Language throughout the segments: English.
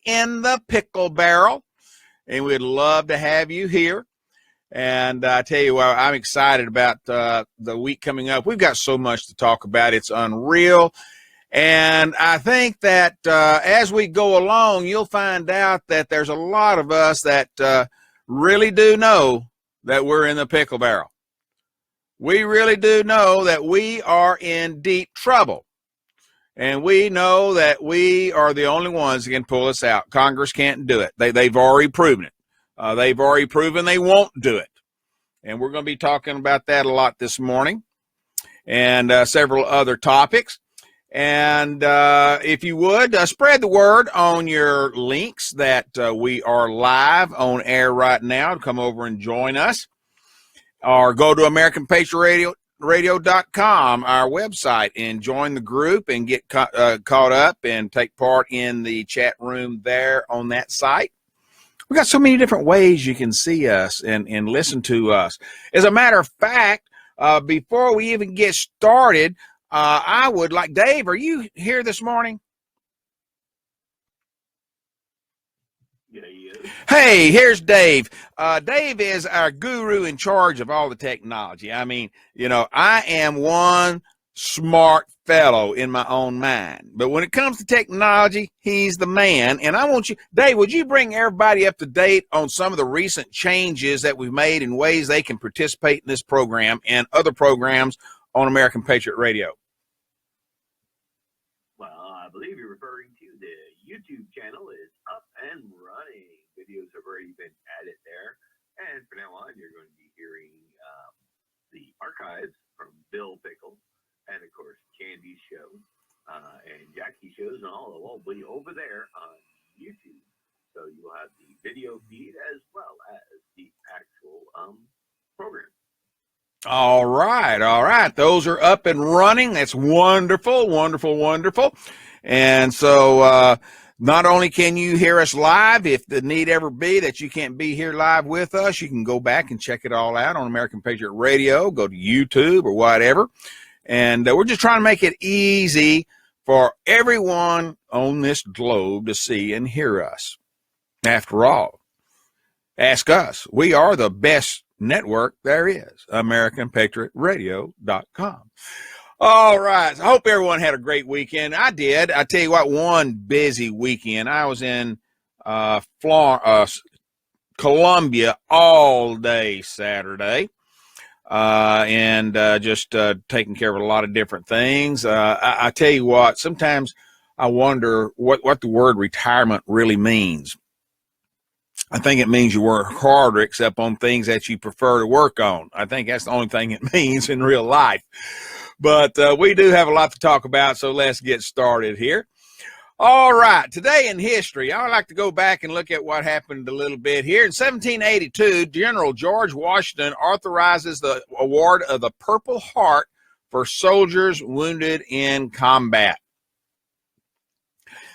in the Pickle Barrel, and we'd love to have you here. And I tell you what, I'm excited about the week coming up. We've got so much to talk about. It's unreal. And I think that as we go along, you'll find out that there's a lot of us that really do know that we're in the pickle barrel. We really do know that we are in deep trouble. And we know that we are the only ones that can pull us out. Congress can't do it. They've already proven it. They've already proven they won't do it. And we're going to be talking about that a lot this morning and several other topics. And if you would, spread the word on your links that we are live on air right now. Come over and join us. Or go to AmericanPatriotRadio.com, our website, and join the group and get caught up and take part in the chat room there on that site. We got so many different ways you can see us and listen to us. As a matter of fact, before we even get started, I would like, Dave, are you here this morning? Yeah, he is. Hey, here's Dave. Dave is our guru in charge of all the technology. I mean, you know, I am one smart fellow in my own mind. But when it comes to technology, he's the man. And I want you, Dave, would you bring everybody up to date on some of the recent changes that we've made in ways they can participate in this program and other programs on American Patriot Radio? Well, I believe you're referring to the YouTube channel is up and running. Videos have already been added there. And from now on, you're going to be hearing the archives from Bill Pickle and, of course, Candy's show and Jackie's shows, and all will be over there on YouTube. So you'll have the video feed as well as the actual program. All right, all right. Those are up and running. That's wonderful, wonderful, wonderful. And so not only can you hear us live, if the need ever be that you can't be here live with us, you can go back and check it all out on American Patriot Radio, go to YouTube or whatever. And we're just trying to make it easy for everyone on this globe to see and hear us. After all, ask us. We are the best network there is, AmericanPatriotRadio.com. All right. I hope everyone had a great weekend. I did. I tell you what, one busy weekend. I was in Columbia all day Saturday. And just taking care of a lot of different things. I tell you what, sometimes I wonder what the word retirement really means. I think it means you work harder except on things that you prefer to work on. I think that's the only thing it means in real life. But we do have a lot to talk about, so let's get started here. All right, today in history, I would like to go back and look at what happened a little bit here. In 1782, General George Washington authorizes the award of the Purple Heart for soldiers wounded in combat.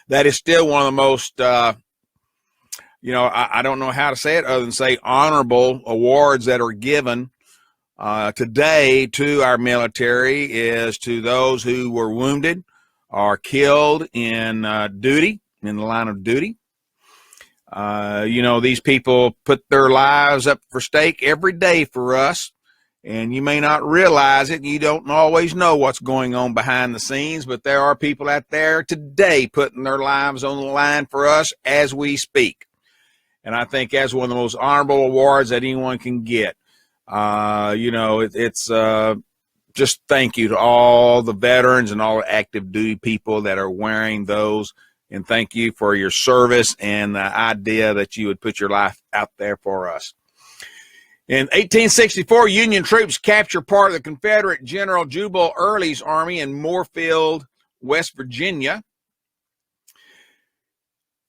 That is still one of the most, I don't know how to say it other than say honorable awards that are given today to our military is to those who were wounded or killed in duty, in the line of duty. These people put their lives up for stake every day for us, and you may not realize it. You don't always know what's going on behind the scenes, but there are people out there today putting their lives on the line for us as we speak. And I think that's one of the most honorable awards that anyone can get. It's just thank you to all the veterans and all the active duty people that are wearing those. And thank you for your service and the idea that you would put your life out there for us. In 1864, Union troops captured part of the Confederate General Jubal Early's army in Moorefield, West Virginia.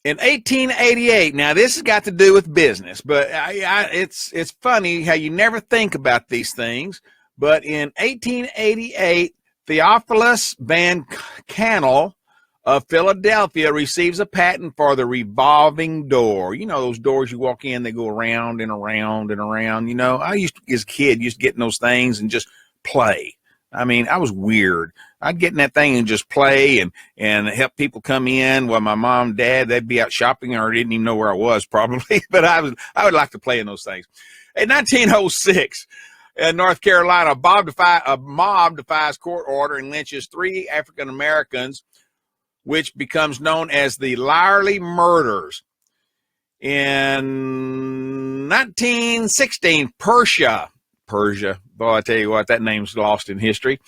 In 1888, now this has got to do with business, but it's funny how you never think about these things. But in 1888, Theophilus Van Cannell of Philadelphia receives a patent for the revolving door. You know, those doors you walk in, they go around and around and around. You know, I used to, as a kid, used to get in those things and just play. I mean, I was weird. I'd get in that thing and just play and help people come in. Well, my mom and dad, they'd be out shopping or didn't even know where I was probably, but I would like to play in those things. In 1906, in North Carolina, a mob defies court order and lynches 3 African Americans, which becomes known as the Lyerly Murders. In 1916, Persia, boy, I tell you what, that name's lost in history,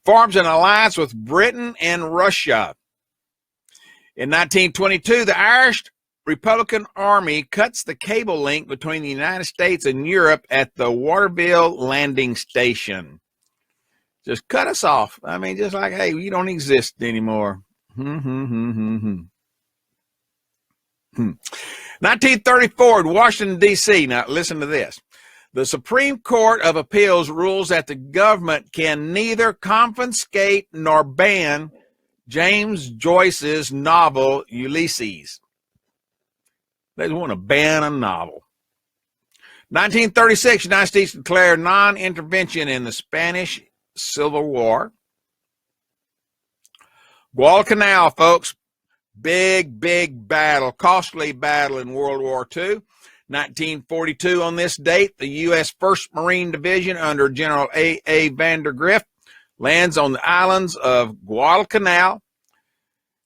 forms an alliance with Britain and Russia. In 1922, the Irish Republican Army cuts the cable link between the United States and Europe at the Waterville landing station. Just cut us off. I mean, just like, hey, you don't exist anymore. 1934, in Washington, D.C. Now, listen to this. The Supreme Court of Appeals rules that the government can neither confiscate nor ban James Joyce's novel Ulysses. They want to ban a novel. 1936, United States declared non-intervention in the Spanish Civil War. Guadalcanal, folks, big battle, costly battle in World War II. 1942, on this date, the U.S. 1st Marine Division under General A. Vandergrift lands on the islands of Guadalcanal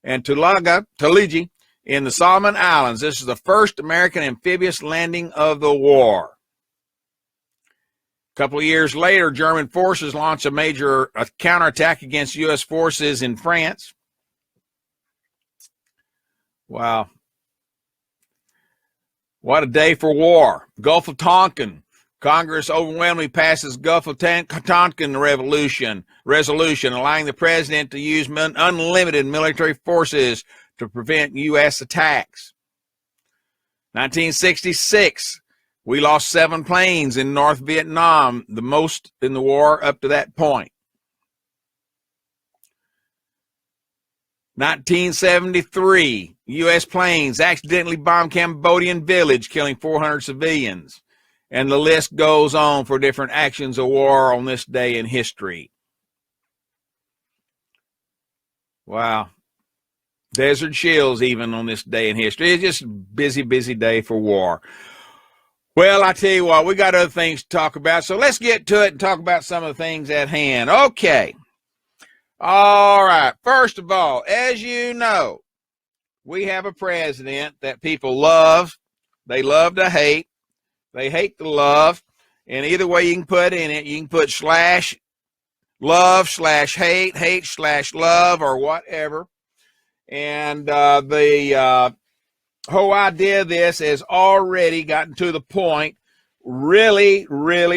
and Tulagi in the Solomon Islands. This is the first American amphibious landing of the war. A couple of years later, German forces launched a major counterattack against U.S. forces in France. Wow. What a day for war. Gulf of Tonkin. Congress overwhelmingly passes Gulf of Tonkin resolution, allowing the president to use unlimited military forces to prevent U.S. attacks. 1966, we lost 7 planes in North Vietnam, the most in the war up to that point. 1973, U.S. planes accidentally bombed Cambodian village, killing 400 civilians. And the list goes on for different actions of war on this day in history. Wow. Desert Shills even on this day in history. It's just a busy day for war. Well, I tell you what, we got other things to talk about, so let's get to it and talk about some of the things at hand. Okay. All right. First of all, as you know, we have a president that people love. They love to hate. They hate to love. And either way you can put in it, you can put /love/hate, hate/love, or whatever. And the whole idea of this has already gotten to the point, really,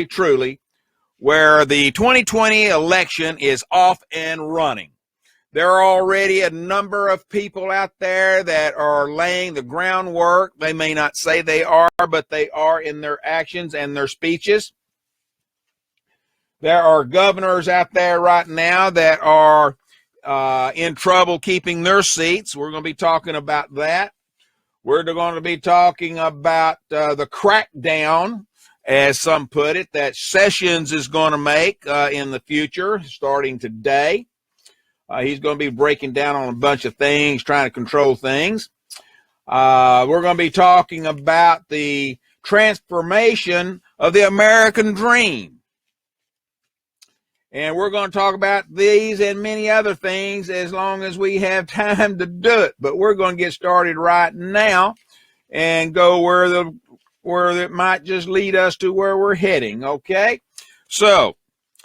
truly, where the 2020 election is off and running. There are already a number of people out there that are laying the groundwork. They may not say they are, but they are in their actions and their speeches. There are governors out there right now that are in trouble keeping their seats. We're going to be talking about that. We're going to be talking about the crackdown, as some put it, that Sessions is going to make in the future, starting today. He's going to be breaking down on a bunch of things, trying to control things. We're going to be talking about the transformation of the American dream. And we're going to talk about these and many other things as long as we have time to do it. But we're going to get started right now and go where it might just lead us to where we're heading, okay? So,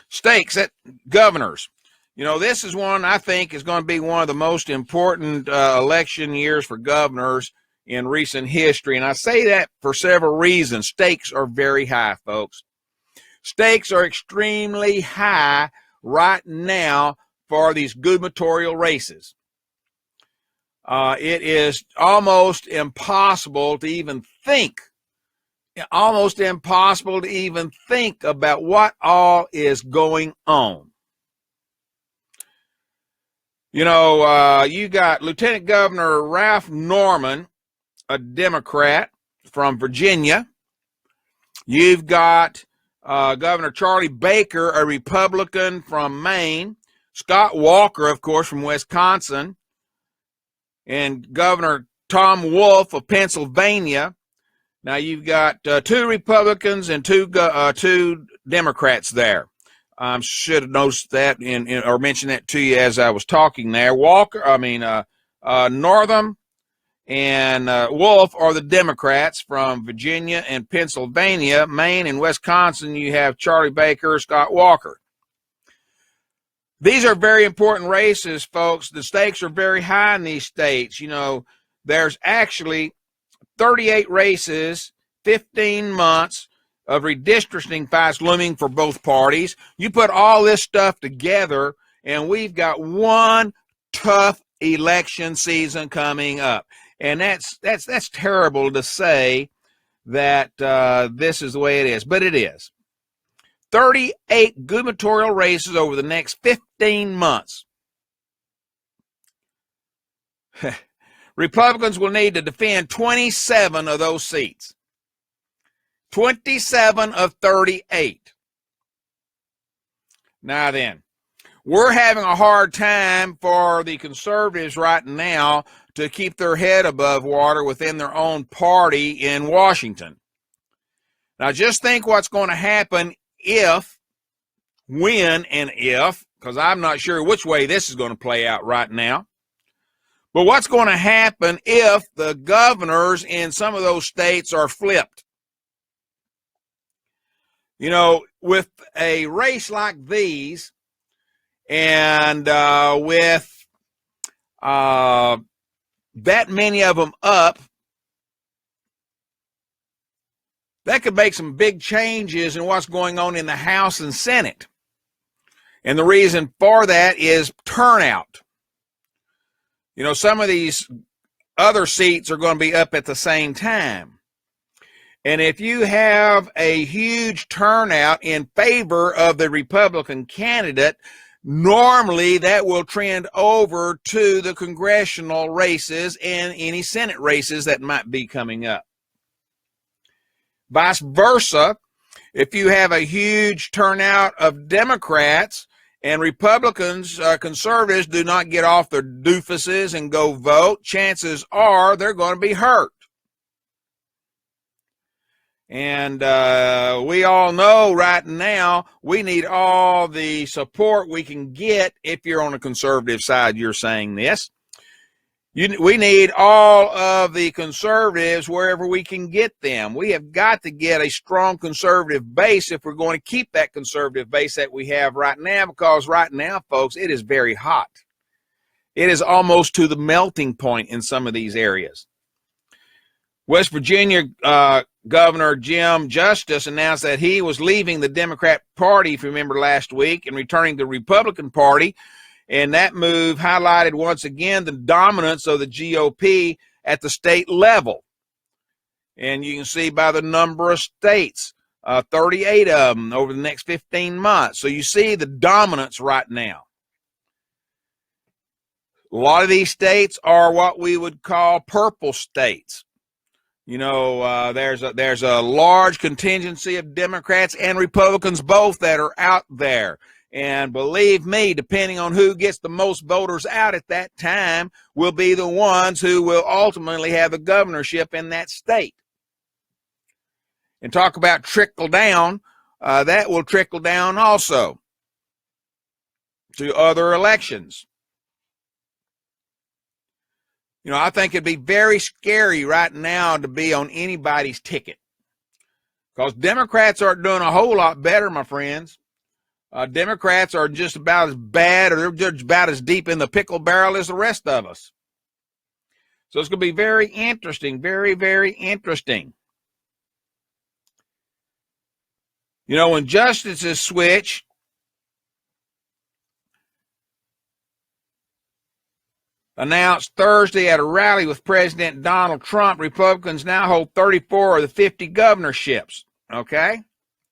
stakes at governors. You know, this is one I think is going to be one of the most important election years for governors in recent history. And I say that for several reasons. Stakes are very high, folks. Stakes are extremely high right now for these gubernatorial races. It is almost impossible to even think about what all is going on. You know, you got Lieutenant Governor Ralph Norman, a Democrat from Virginia. You've got Governor Charlie Baker, a Republican from Maine, Scott Walker, of course, from Wisconsin, and Governor Tom Wolf of Pennsylvania. Now you've got 2 Republicans and two Democrats there. I should have noticed that or mentioned that to you as I was talking there. Northam and Wolf are the Democrats from Virginia and Pennsylvania. Maine and Wisconsin, you have Charlie Baker, Scott Walker. These are very important races, folks. The stakes are very high in these states. You know, there's actually 38 races, 15 months of redistricting fights looming for both parties. You put all this stuff together, and we've got one tough election season coming up. And that's terrible to say that this is the way it is, but it is. 38 gubernatorial races over the next 15 months. Republicans will need to defend 27 of those seats. 27 of 38. Now then, we're having a hard time for the conservatives right now to keep their head above water within their own party in Washington. Now just think what's going to happen because I'm not sure which way this is going to play out right now. But what's going to happen if the governors in some of those states are flipped? You know, with a race like these, and with that many of them up, that could make some big changes in what's going on in the House and Senate. And the reason for that is turnout. You know, some of these other seats are going to be up at the same time. And if you have a huge turnout in favor of the Republican candidate, normally that will trend over to the congressional races and any Senate races that might be coming up. Vice versa, if you have a huge turnout of Democrats and Republicans, conservatives do not get off their doofuses and go vote, chances are they're going to be hurt. And we all know right now we need all the support we can get. If you're on the conservative side, you're saying this. We need all of the conservatives wherever we can get them. We have got to get a strong conservative base if we're going to keep that conservative base that we have right now, because right now, folks, it is very hot. It is almost to the melting point in some of these areas. West Virginia Governor Jim Justice announced that he was leaving the Democrat Party, if you remember last week, and returning to the Republican Party. And that move highlighted once again the dominance of the GOP at the state level. And you can see by the number of states, 38 of them over the next 15 months. So you see the dominance right now. A lot of these states are what we would call purple states. You know, there's a large contingency of Democrats and Republicans both that are out there. And believe me, depending on who gets the most voters out at that time will be the ones who will ultimately have the governorship in that state. And talk about trickle down, that will trickle down also to other elections. You know, I think it'd be very scary right now to be on anybody's ticket, because Democrats aren't doing a whole lot better, my friends. Democrats are just about as bad, or they're just about as deep in the pickle barrel as the rest of us. So it's going to be very interesting, very, very interesting. You know, when justices switch, announced Thursday at a rally with President Donald Trump, Republicans now hold 34 of the 50 governorships, okay?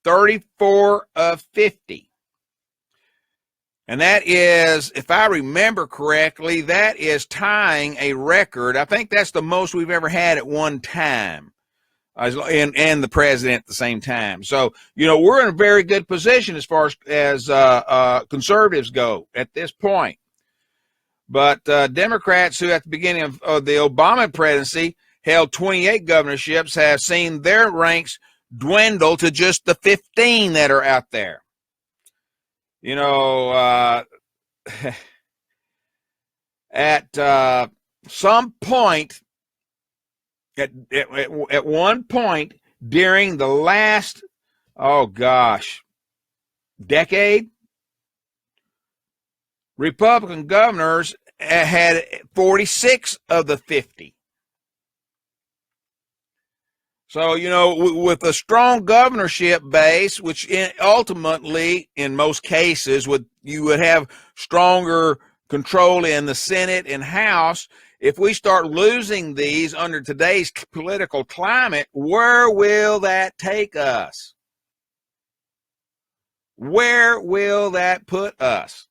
34 of 50. And that is, if I remember correctly, that is tying a record. I think that's the most we've ever had at one time. and the president at the same time. So, we're in a very good position as far as conservatives go at this point. But Democrats who at the beginning of the Obama presidency held 28 governorships have seen their ranks dwindle to just the 15 that are out there. At some point, at one point during the last, decade, Republican governors had 46 of the 50. So, with a strong governorship base, which ultimately, in most cases, you would have stronger control in the Senate and House. If we start losing these under today's political climate, where will that take us? Where will that put us?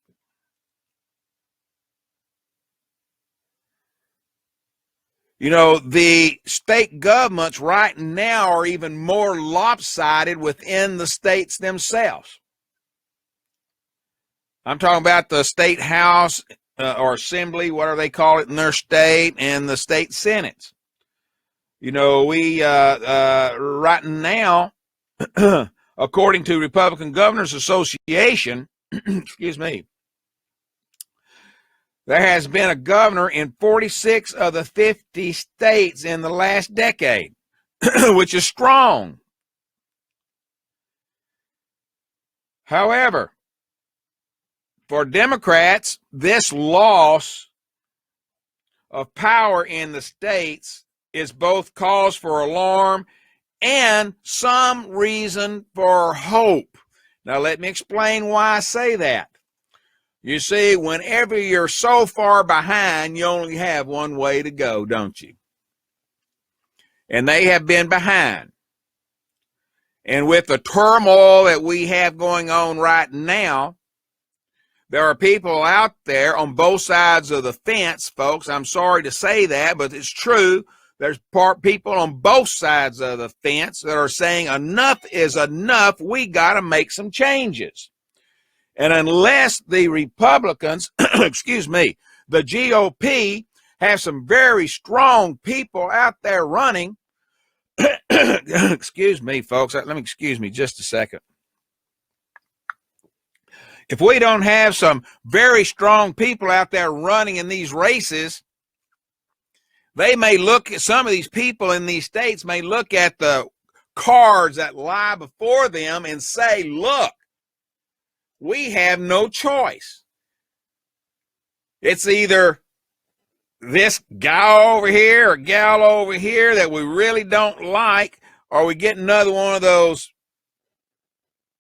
The state governments right now are even more lopsided within the states themselves. I'm talking about the state house or assembly, whatever they call it in their state, and the state senates. We right now, according to Republican Governors Association, excuse me, there has been a governor in 46 of the 50 states in the last decade, which is strong. However, for Democrats, this loss of power in the states is both cause for alarm and some reason for hope. Now, let me explain why I say that. You see, whenever you're so far behind, you only have one way to go, don't you? And they have been behind. And with the turmoil that we have going on right now, there are people out there on both sides of the fence, folks. I'm sorry to say that, but it's true. There's people on both sides of the fence that are saying enough is enough. We got to make some changes. And unless the Republicans, excuse me, the GOP have some very strong people out there running, excuse me, folks, let me excuse me just a second. If we don't have some very strong people out there running in these races, they may look at some of these people in these states may look at the cards that lie before them and say, look, we have no choice. It's either this guy over here or gal over here that we really don't like, or we get another one of those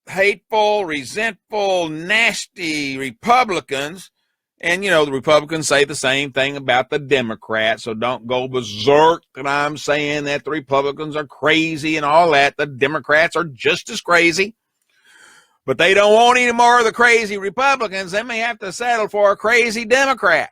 hateful, resentful, nasty Republicans. And, the Republicans say the same thing about the Democrats, so don't go berserk that I'm saying that the Republicans are crazy and all that. The Democrats are just as crazy. But they don't want any more of the crazy Republicans. They may have to settle for a crazy Democrat.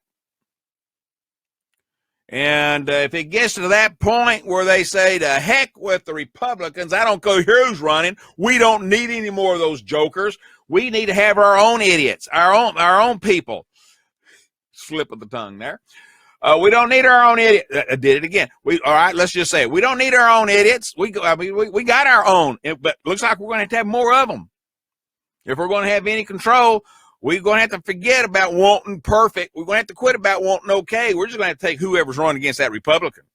And if it gets to that point where they say, to heck with the Republicans, I don't care who's running. We don't need any more of those jokers. We need to have our own idiots, our own people. Slip of the tongue there. We don't need our own idiot. I did it again. All right, let's just say it. We don't need our own idiots. We got our own, but looks like we're going to have more of them. If we're going to have any control, we're going to have to forget about wanting perfect. We're going to have to quit about wanting okay. We're just going to have to take whoever's running against that Republican.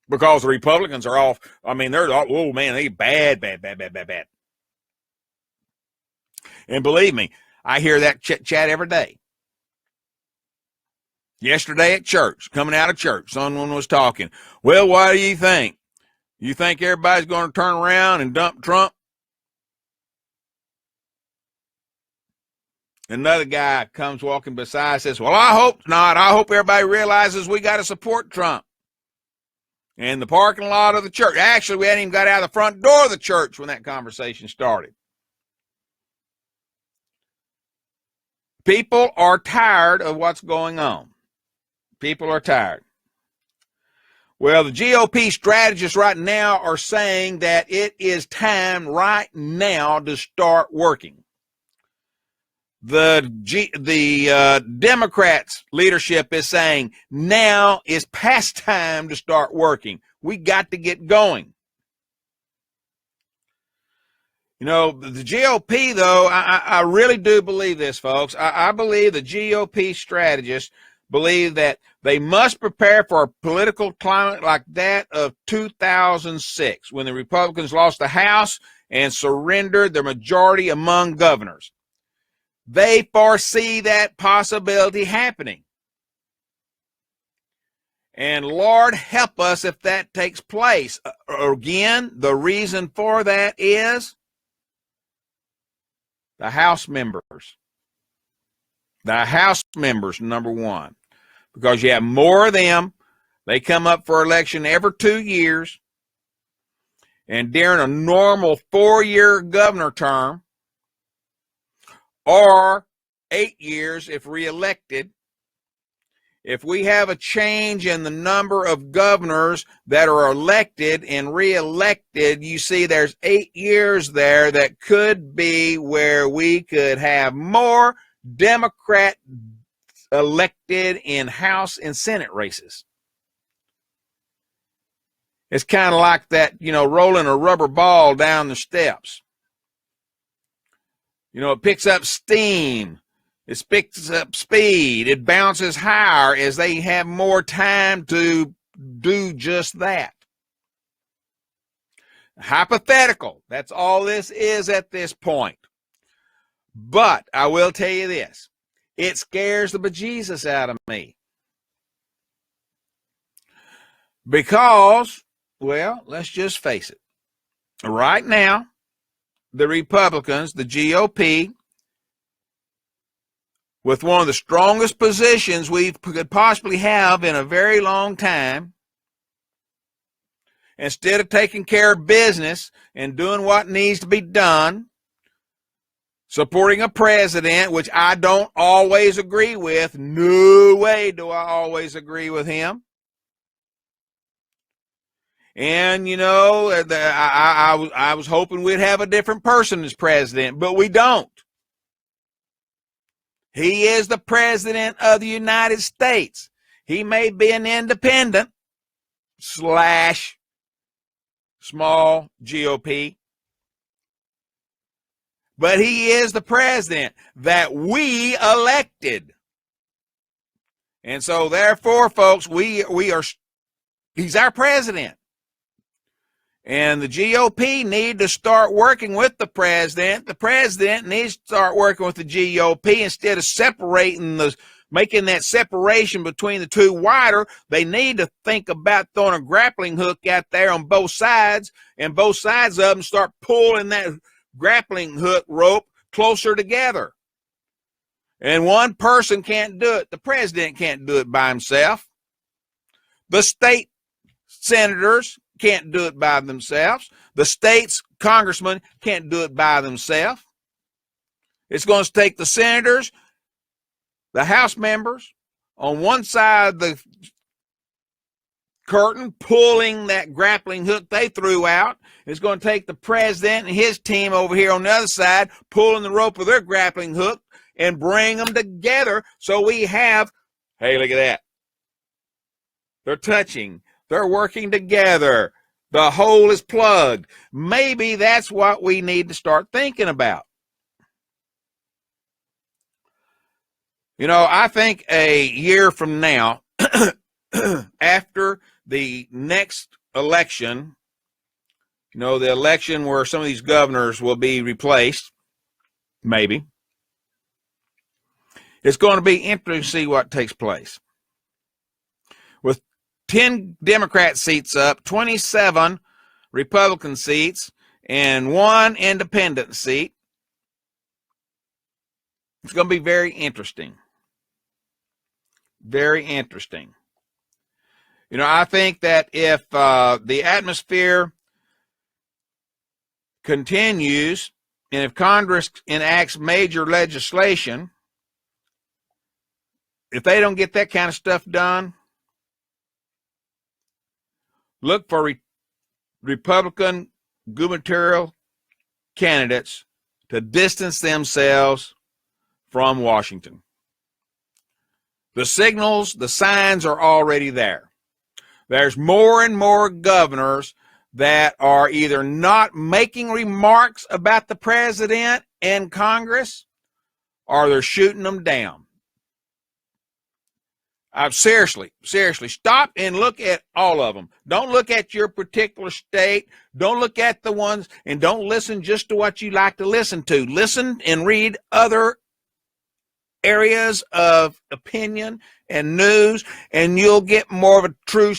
Because the Republicans are off. I mean, they're all, oh man, they bad. And believe me, I hear that chat every day. Yesterday at church, coming out of church, someone was talking. Well, what do you think? You think everybody's going to turn around and dump Trump? Another guy comes walking beside, says, well, I hope not. I hope everybody realizes we got to support Trump. In the parking lot of the church. Actually, we hadn't even got out of the front door of the church when that conversation started. People are tired of what's going on. People are tired. Well, the GOP strategists right now are saying that it is time right now to start working. The Democrats leadership is saying now is past time to start working. We got to get going. You know, the GOP, though, I really do believe this, folks. I believe the GOP strategists believe that they must prepare for a political climate like that of 2006, when the Republicans lost the House and surrendered their majority among governors. They foresee that possibility happening. And Lord help us if that takes place. Again, the reason for that is the House members. The House members, number one. Because you have more of them. They come up for election every 2 years. And during a normal 4-year governor term, or 8 years if reelected, if we have a change in the number of governors that are elected and reelected, you see there's 8 years there that could be where we could have more Democrat elected in House and Senate races. It's kind of like that, rolling a rubber ball down the steps. It picks up steam. It picks up speed. It bounces higher as they have more time to do just that. Hypothetical. That's all this is at this point. But I will tell you this. It scares the bejesus out of me. Because, well, let's just face it. Right now, the Republicans, the GOP, with one of the strongest positions we could possibly have in a very long time, instead of taking care of business and doing what needs to be done, supporting a president, which I don't always agree with. No way do I always agree with him. And, I was hoping we'd have a different person as president, but we don't. He is the president of the United States. He may be an independent / small GOP, but he is the president that we elected. And so therefore, folks, he's our president. And the GOP need to start working with the president. The president needs to start working with the GOP instead of making that separation between the two wider. They need to think about throwing a grappling hook out there on both sides, and both sides of them start pulling that grappling hook rope closer together. And one person can't do it. The president can't do it by himself. The state senators can't do it by themselves. The state's congressmen can't do it by themselves. It's going to take the senators, the House members, on one side of the curtain pulling that grappling hook they threw out. It's going to take the president and his team over here on the other side pulling the rope of their grappling hook and bring them together so we have, hey, look at that. They're touching. They're working together. The hole is plugged. Maybe that's what we need to start thinking about. I think a year from now, after the next election, the election where some of these governors will be replaced, maybe, it's going to be interesting to see what takes place. With 10 Democrat seats up, 27 Republican seats, and 1 independent seat, it's going to be very interesting. Very interesting. I think that if the atmosphere continues, and if Congress enacts major legislation, if they don't get that kind of stuff done, look for Republican gubernatorial candidates to distance themselves from Washington. The signals, the signs are already there. There's more and more governors that are either not making remarks about the president and Congress, or they're shooting them down. Seriously, stop and look at all of them. Don't look at your particular state. Don't look at the ones, and don't listen just to what you like to listen to. Listen and read other areas of opinion and news, and you'll get more of a true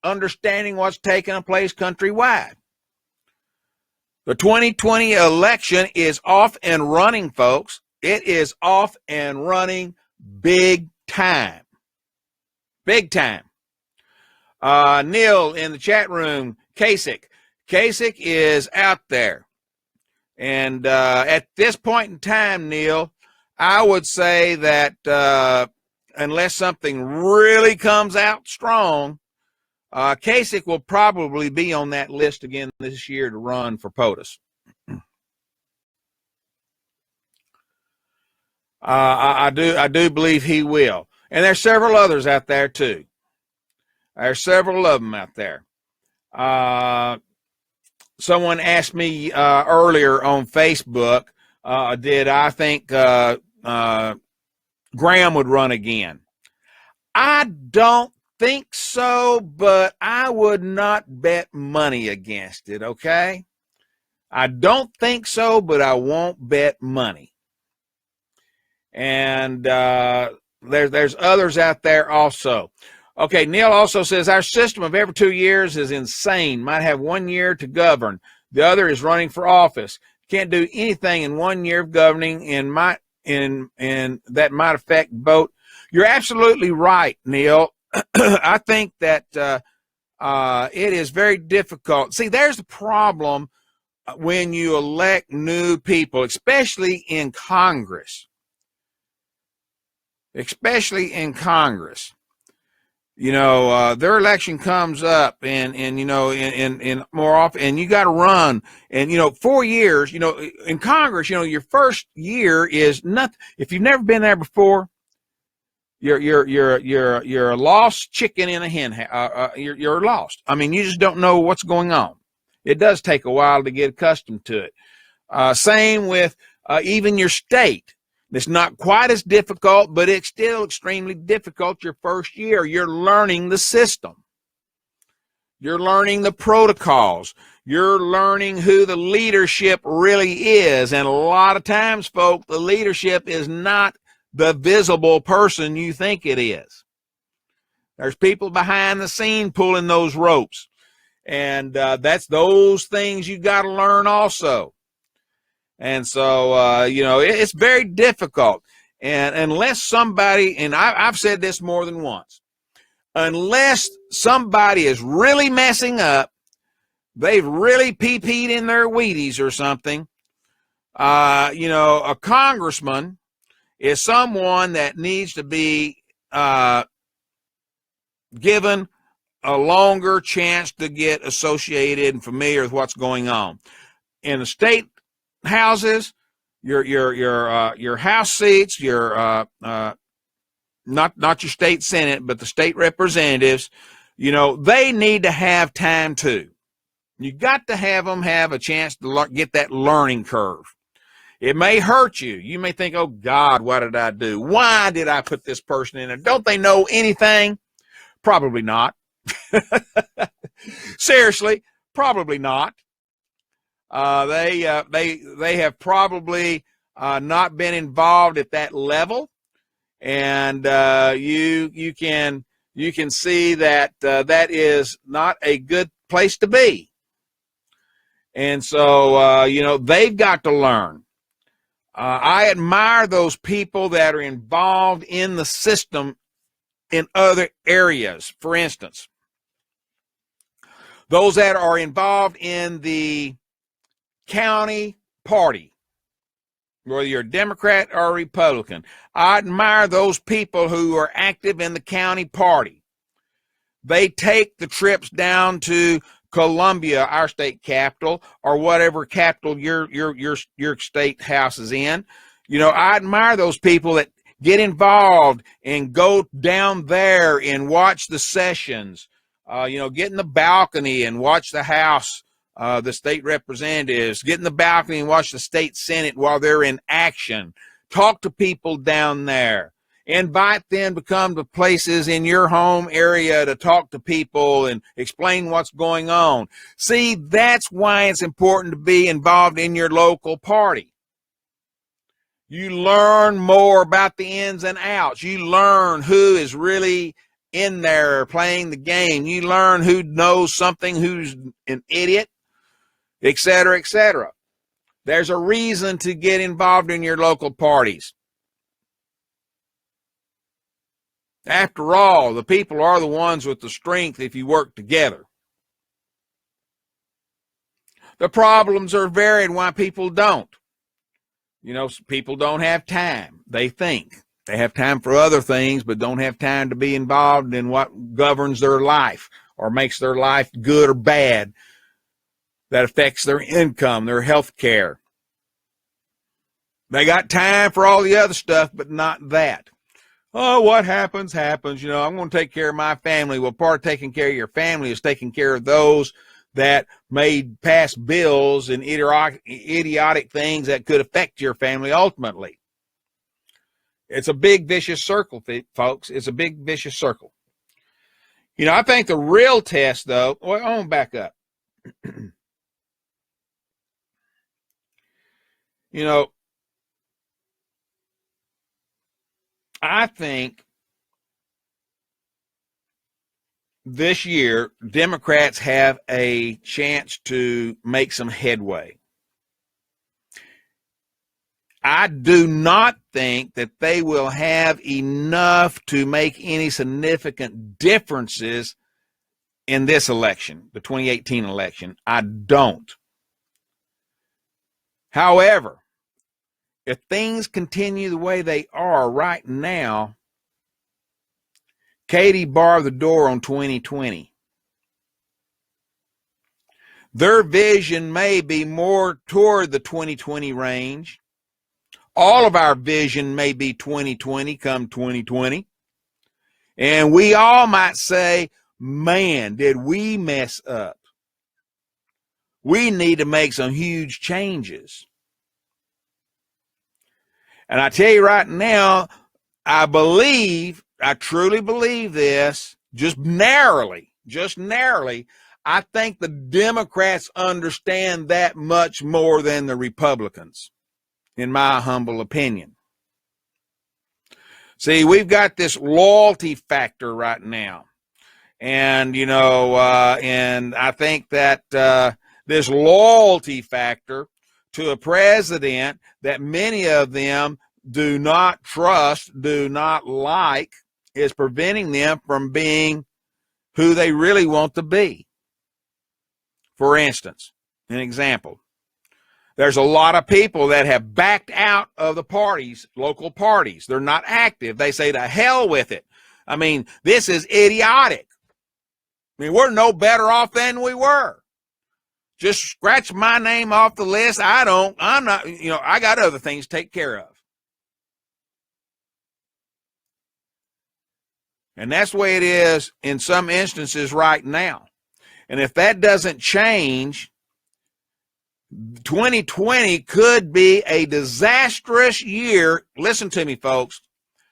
understanding what's taking place countrywide. The 2020 election is off and running, folks. It is off and running big time. Big time. Neil in the chat room, Kasich. Kasich is out there. And at this point in time, Neil, I would say that unless something really comes out strong, Kasich will probably be on that list again this year to run for POTUS. I do believe he will. And there's several others out there too. There's several of them out there. Someone asked me earlier on Facebook, did I think Graham would run again? I don't think so, but I would not bet money against it, okay? I don't think so, but I won't bet money. And there's others out there also. Okay, Neil also says, our system of every 2 years is insane. Might have 1 year to govern. The other is running for office. Can't do anything in 1 year of governing, and that might affect vote. You're absolutely right, Neil. I think that it is very difficult. See, there's the problem when you elect new people, especially in Congress. Especially in Congress. You know, their election comes up and you know, in more often, and you got to run. And, you know, 4 years, you know, in Congress, you know, your first year is nothing. If you've never been there before, you're a lost chicken in a hen. You're lost. I mean, you just don't know what's going on. It does take a while to get accustomed to it. Same with even your state. It's not quite as difficult, but it's still extremely difficult your first year. You're learning the system. You're learning the protocols. You're learning who the leadership really is. And a lot of times, folks, the leadership is not the visible person you think it is. There's people behind the scene pulling those ropes. And that's those things you got to learn also. And so, you know, it's very difficult. And unless somebody, and I've said this more than once, unless somebody is really messing up, they've really pee-peed in their Wheaties or something, you know, a congressman is someone that needs to be given a longer chance to get associated and familiar with what's going on. In the state houses, your house seats, your not your state senate, but the state representatives, you know, they need to have time too. You got to have them have a chance to get that learning curve. It may hurt you. You may think, oh God, what did I do? Why did I put this person in there? Don't they know anything? Probably not. Seriously, probably not. They have probably not been involved at that level, and you can see that that is not a good place to be. And so you know, they've got to learn. I admire those people that are involved in the system in other areas. For instance, those that are involved in the county party, whether you're a Democrat or a Republican. I admire those people who are active in the county party. they take the trips down to Columbia, our state capital, or whatever capital your state house is in. I admire those people that get involved and go down there and watch the sessions. Get in the balcony and watch the House, the state representatives. Get in the balcony and watch the state Senate while they're in action. Talk to people down there. Invite them to come to places in your home area to talk to people and explain what's going on. See, that's why it's important to be involved in your local party. You learn more about the ins and outs. You learn who is really in there playing the game. You learn who knows something, who's an idiot, etc., etc. There's a reason to get involved in your local parties. After all, the people are the ones with the strength if you work together. The problems are varied why people don't. People don't have time. They think. They have time for other things, but don't have time to be involved in what governs their life or makes their life good or bad, that affects their income, their health care. They got time for all the other stuff, but not that. Oh, what happens, happens. I'm going to take care of my family. Well, part of taking care of your family is taking care of those that may pass bills and idiotic things that could affect your family ultimately. It's a big vicious circle, folks. It's a big vicious circle. I think the real test, though, well, I'm going to back up. I think this year, Democrats have a chance to make some headway. I do not think that they will have enough to make any significant differences in this election, the 2018 election. I don't. However, if things continue the way they are right now, Katie barred the door on 2020. Their vision may be more toward the 2020 range. All of our vision may be 2020 come 2020. And we all might say, man, did we mess up? We need to make some huge changes. And I tell you right now, I truly believe this, just narrowly, I think the Democrats understand that much more than the Republicans, in my humble opinion. See, we've got this loyalty factor right now. And, and I think that this loyalty factor to a president that many of them do not trust, do not like, is preventing them from being who they really want to be. For instance, an example, there's a lot of people that have backed out of the parties, local parties. They're not active. They say to hell with it. I mean, this is idiotic. I mean, we're no better off than we were. Just scratch my name off the list. I got other things to take care of. And that's the way it is in some instances right now. And if that doesn't change, 2020 could be a disastrous year. Listen to me, folks.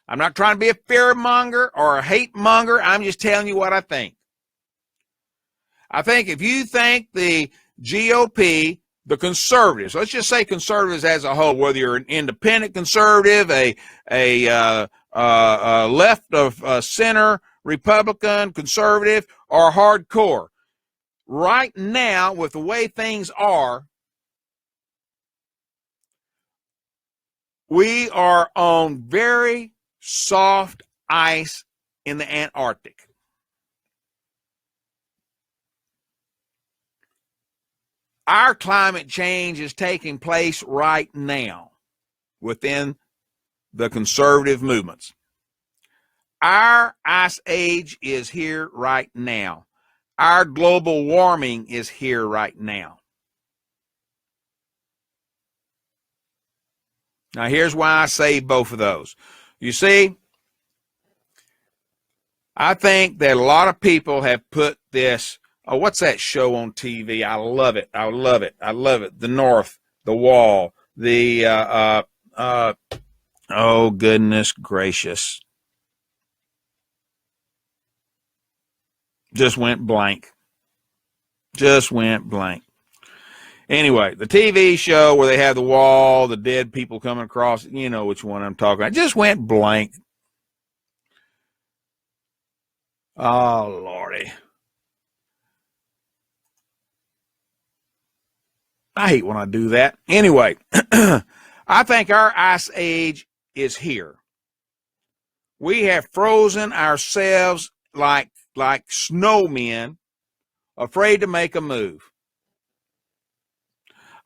I'm not trying to be a fear monger or a hate monger. I'm just telling you what I think. I think if you think the GOP, the conservatives, let's just say conservatives as a whole, whether you're an independent conservative, a left of center Republican conservative, or hardcore, right now with the way things are, we are on very soft ice in the Antarctic. Our climate change is taking place right now within the conservative movements. Our ice age is here right now. Our global warming is here right now. Now, here's why I say both of those. You see, I think that a lot of people have put this, what's that show on TV? I love it. I love it. I love it. The North, the Wall, oh, goodness gracious. Just went blank. Just went blank. Anyway, the TV show where they have the wall, the dead people coming across, you know which one I'm talking about. Just went blank. Oh, Lordy. I hate when I do that. Anyway, I think our ice age is here. We have frozen ourselves like snowmen, afraid to make a move.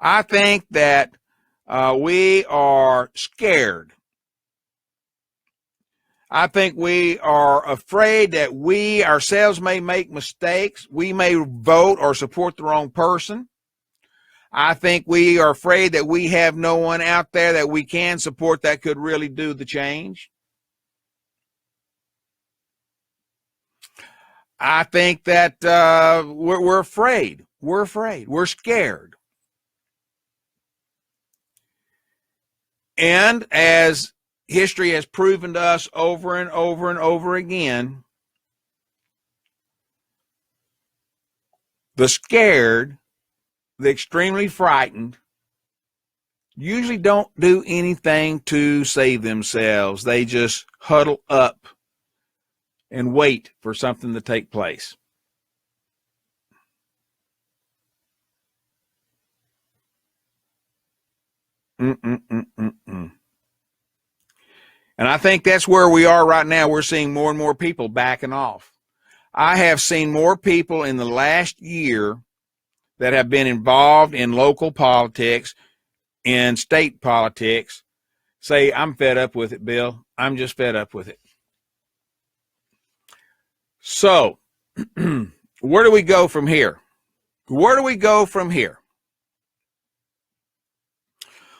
I think that we are scared. I think we are afraid that we ourselves may make mistakes. We may vote or support the wrong person. I think we are afraid that we have no one out there that we can support that could really do the change. I think that we're afraid. We're afraid. We're scared. And as history has proven to us over and over and over again, the scared, the extremely frightened, usually don't do anything to save themselves. They just huddle up and wait for something to take place. And I think that's where we are right now. We're seeing more and more people backing off. I have seen more people in the last year that have been involved in local politics, in state politics, say, I'm fed up with it, Bill. I'm just fed up with it. So, where do we go from here? Where do we go from here?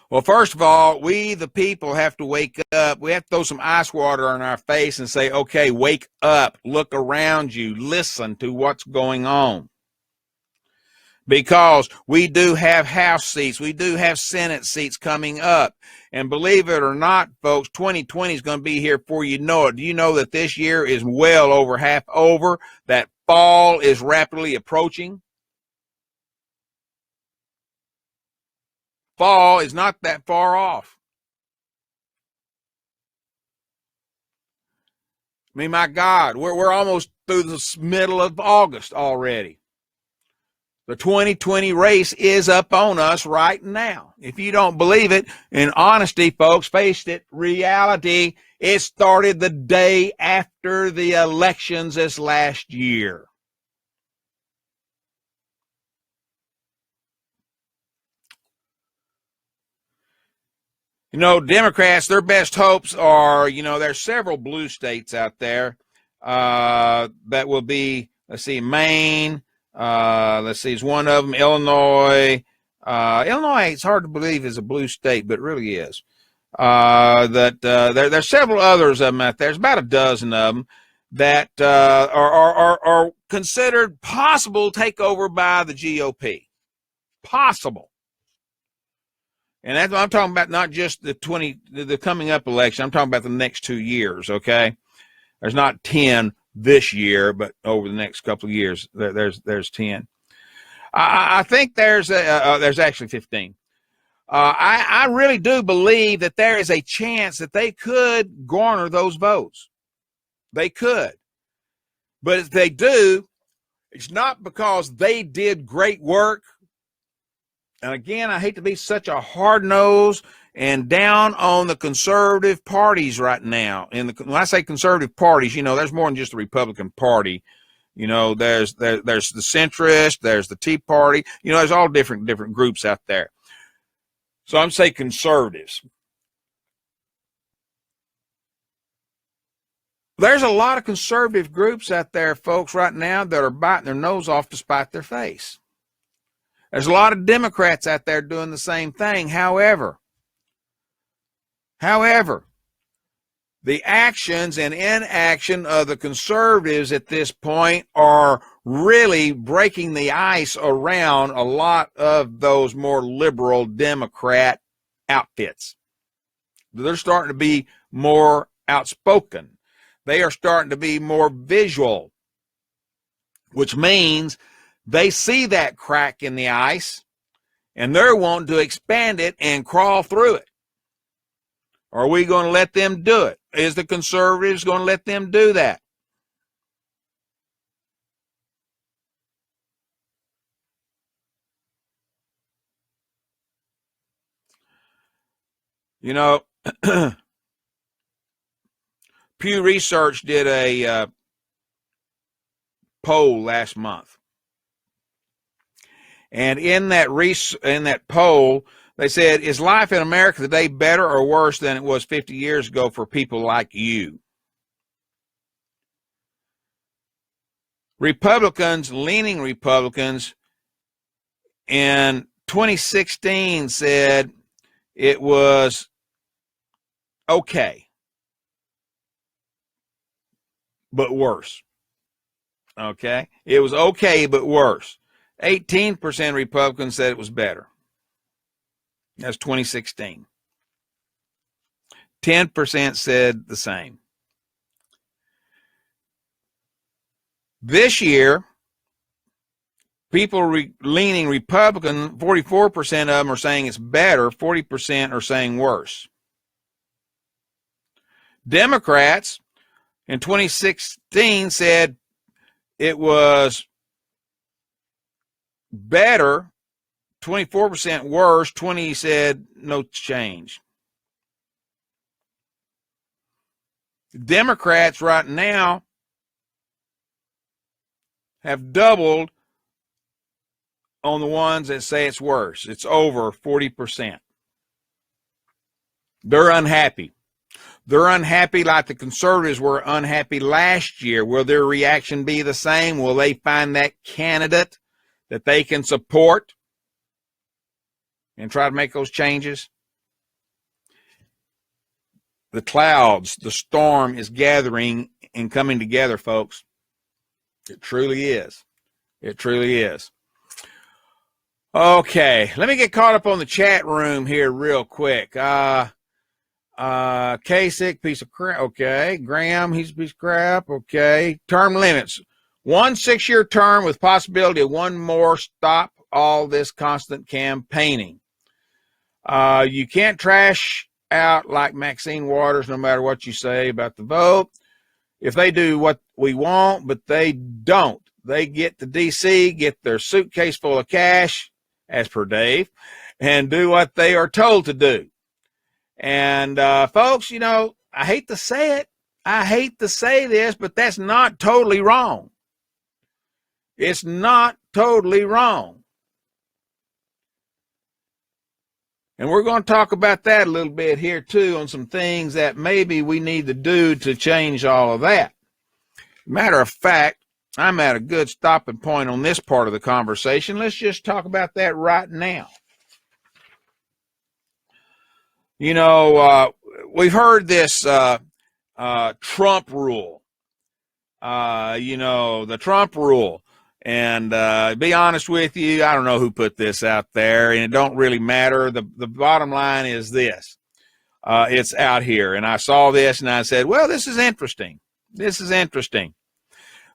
Well, first of all, we, the people, have to wake up. We have to throw some ice water on our face and say, okay, wake up, look around you, listen to what's going on. Because we do have House seats, we do have Senate seats coming up. And believe it or not, folks, 2020 is going to be here before you know it. Do you know that this year is well over half over, that fall is rapidly approaching? Fall is not that far off. I mean, my God, we're almost through the middle of August already. The 2020 race is up on us right now. If you don't believe it, in honesty, folks, face it, reality, it started the day after the elections this last year. You know, Democrats, their best hopes are, there's several blue states out there that will be, let's see, Maine, is one of them, Illinois. Illinois, it's hard to believe is a blue state, but it really is. There's several others of them out there. There's about a dozen of them that are considered possible takeover by the GOP. Possible. And that's what I'm talking about, not just the coming up election. I'm talking about the next 2 years, okay? There's not 10 this year, but over the next couple of years, there's 10. I think there's actually 15. I really do believe that there is a chance that they could garner those votes. They could. But if they do, it's not because they did great work. And again, I hate to be such a hard nose and down on the conservative parties right now. And when I say conservative parties, there's more than just the Republican Party. There's the centrist, there's the Tea Party. There's all different groups out there. So I'm saying conservatives. there's a lot of conservative groups out there, folks, right now that are biting their nose off to spite their face. There's a lot of Democrats out there doing the same thing. However, the actions and inaction of the conservatives at this point are really breaking the ice around a lot of those more liberal Democrat outfits. They're starting to be more outspoken. They are starting to be more visual, which means they see that crack in the ice and they're wanting to expand it and crawl through it. Are we going to let them do it? Is the conservatives going to let them do that? You know, Pew Research did a poll last month. And in that poll, they said, is life in America today better or worse than it was 50 years ago for people like you? Leaning Republicans in 2016 said it was okay, but worse. Okay? It was okay, but worse. 18% Republicans said it was better. That's 2016. 10% said the same. This year, people leaning Republican, 44% of them are saying it's better, 40% are saying worse. Democrats in 2016 said it was better, 24% worse, 20% said no change. Democrats right now have doubled on the ones that say it's worse. It's over 40%. They're unhappy. They're unhappy like the conservatives were unhappy last year. Will their reaction be the same? Will they find that candidate that they can support and try to make those changes? The clouds, the storm is gathering and coming together, folks. It truly is. It truly is. Okay, let me get caught up on the chat room here real quick. Kasich, piece of crap. Okay. Graham, he's a piece of crap. Okay. Term limits. 1 6-year term with possibility of one more. Stop all this constant campaigning. You can't trash out like Maxine Waters no matter what you say about the vote. If they do what we want, but they don't. They get to D.C., get their suitcase full of cash, as per Dave, and do what they are told to do. And, folks, you know, I hate to say it. I hate to say this, but that's not totally wrong. It's not totally wrong. And we're going to talk about that a little bit here, too, on some things that maybe we need to do to change all of that. Matter of fact, I'm at a good stopping point on this part of the conversation. Let's just talk about that right now. You know, we've heard this Trump rule, you know, the Trump rule. And be honest with you, I don't know who put this out there, and it don't really matter. The bottom line is this. It's out here. And I saw this, and I said, well, this is interesting. This is interesting.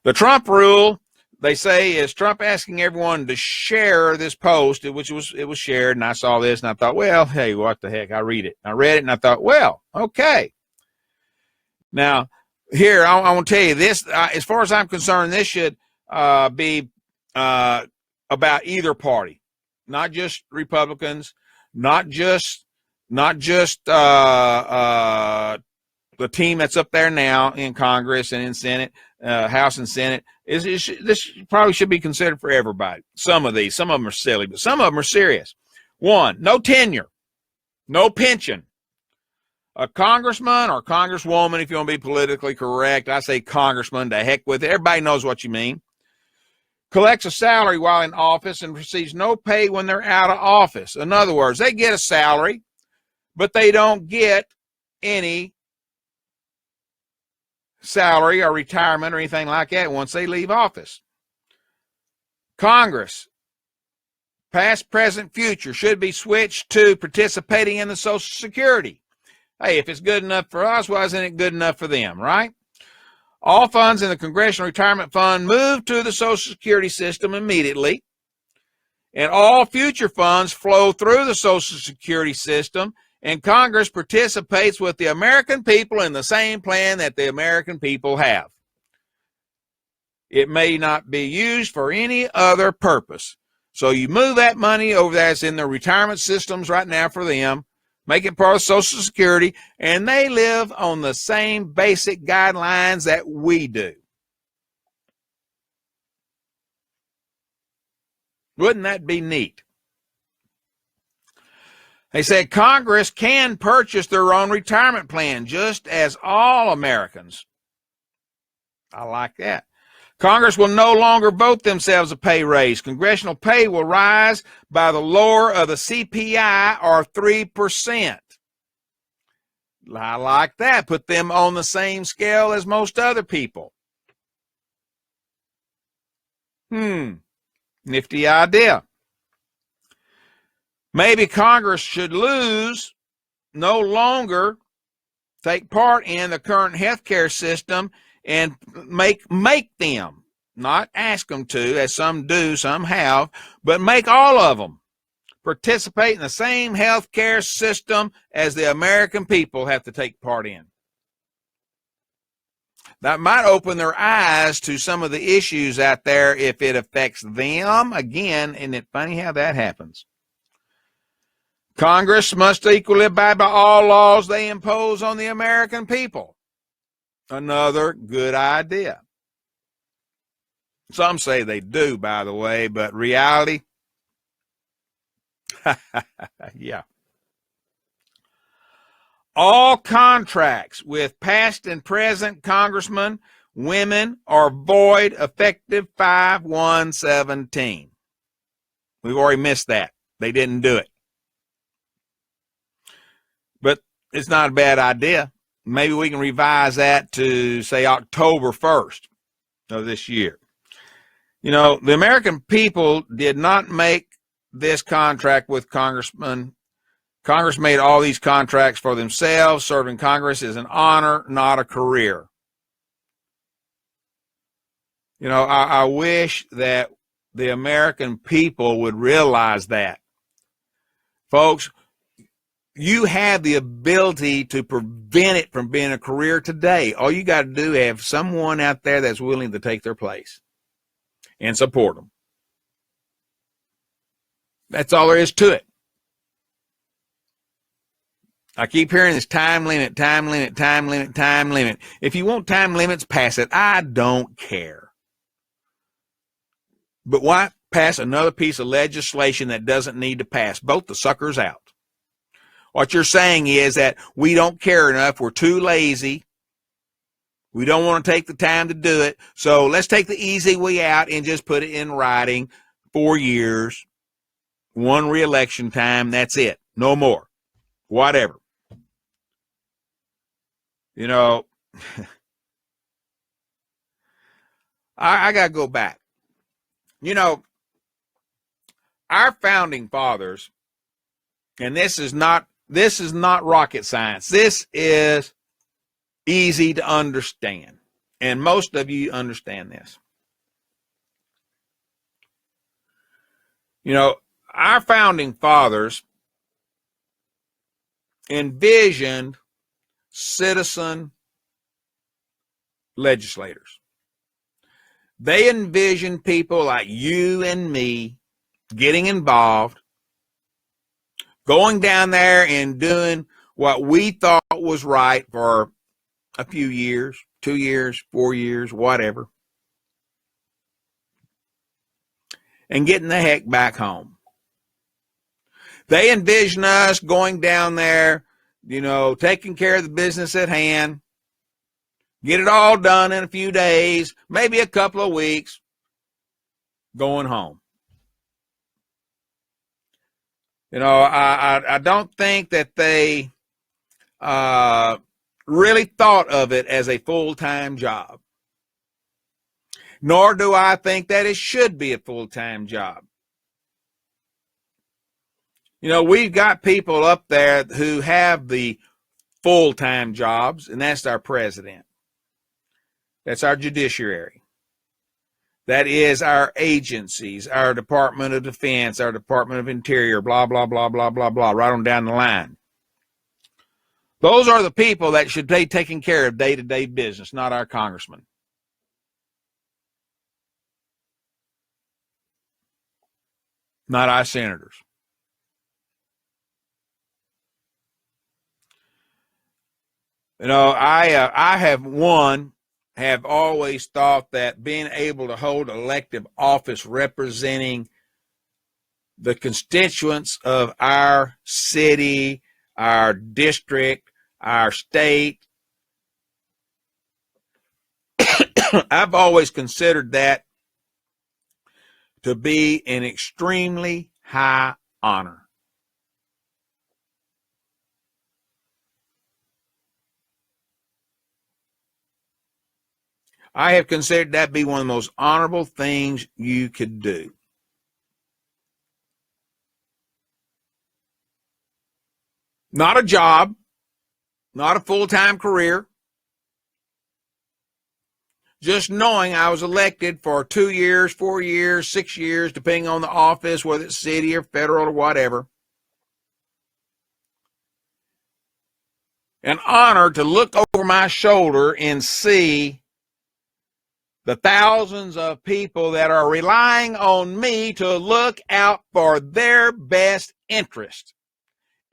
The Trump rule, they say, is Trump asking everyone to share this post, which it was shared, and I saw this, and I thought, well, hey, what the heck? I read it. I read it, and I thought, well, okay. Now, here, I want to tell you this. As far as I'm concerned, this should be about either party, not just Republicans, not just the team that's up there now in Congress and in Senate, House and Senate. This probably should be considered for everybody. Some of them are silly, but some of them are serious. 1, no tenure, no pension. A congressman or congresswoman, if you want to be politically correct, I say congressman, to heck with it. Everybody knows what you mean. Collects a salary while in office and receives no pay when they're out of office. In other words, they get a salary, but they don't get any salary or retirement or anything like that once they leave office. Congress, past, present, future, should be switched to participating in the Social Security. Hey, if it's good enough for us, why isn't it good enough for them, right? All funds in the Congressional Retirement Fund move to the Social Security system immediately, and all future funds flow through the Social Security system, and Congress participates with the American people in the same plan that the American people have. It may not be used for any other purpose. So you move that money over there. It's in the retirement systems right now for them, make it part of Social Security, and they live on the same basic guidelines that we do. Wouldn't that be neat? They said Congress can purchase their own retirement plan, just as all Americans. I like that. Congress will no longer vote themselves a pay raise. Congressional pay will rise by the lower of the CPI or 3%. I like that. Put them on the same scale as most other people. Nifty idea. Maybe Congress should no longer take part in the current healthcare system and make them, not ask them to, as some do, some have, but make all of them participate in the same healthcare system as the American people have to take part in. That might open their eyes to some of the issues out there if it affects them. Again, isn't it funny how that happens? Congress must equally abide by all laws they impose on the American people. Another good idea. Some say they do, by the way, but reality, yeah. All contracts with past and present congressmen, women, are void effective 5/1/17. We've already missed that. They didn't do it. But it's not a bad idea. Maybe we can revise that to, say, October 1st of this year. You know, the American people did not make this contract with congressmen. Congress made all these contracts for themselves. Serving Congress is an honor, not a career. You know, I wish that the American people would realize that. Folks, you have the ability to prevent it from being a career today. All you got to do is have someone out there that's willing to take their place and support them. That's all there is to it. I keep hearing this time limit, time limit, time limit, time limit. If you want time limits, pass it. I don't care. But why pass another piece of legislation that doesn't need to pass? Vote the suckers out. What you're saying is that we don't care enough. We're too lazy. We don't want to take the time to do it. So let's take the easy way out and just put it in writing. 4 years, one re-election time. That's it. No more. Whatever. You know, I got to go back. You know, our founding fathers, and this is not rocket science. This is easy to understand. And most of you understand this. You know, our founding fathers envisioned citizen legislators. They envisioned people like you and me getting involved, going down there and doing what we thought was right for a few years, 2 years, 4 years, whatever, and getting the heck back home. They envision us going down there taking care of the business at hand, get it all done in a few days, maybe a couple of weeks, going home. I don't think that they really thought of it as a full-time job. Nor do I think that it should be a full-time job. We've got people up there who have the full-time jobs, and that's our president. That's our judiciary. That is our agencies, our Department of Defense, our Department of Interior, blah, blah, blah, blah, blah, blah, right on down the line. Those are the people that should be taking care of day-to-day business, not our congressmen. Not our senators. I have always thought that being able to hold elective office representing the constituents of our city, our district, our state, I've always considered that to be an extremely high honor. I have considered that to be one of the most honorable things you could do. Not a job, not a full-time career. Just knowing I was elected for 2 years, 4 years, 6 years, depending on the office, whether it's city or federal or whatever. An honor to look over my shoulder and see the thousands of people that are relying on me to look out for their best interest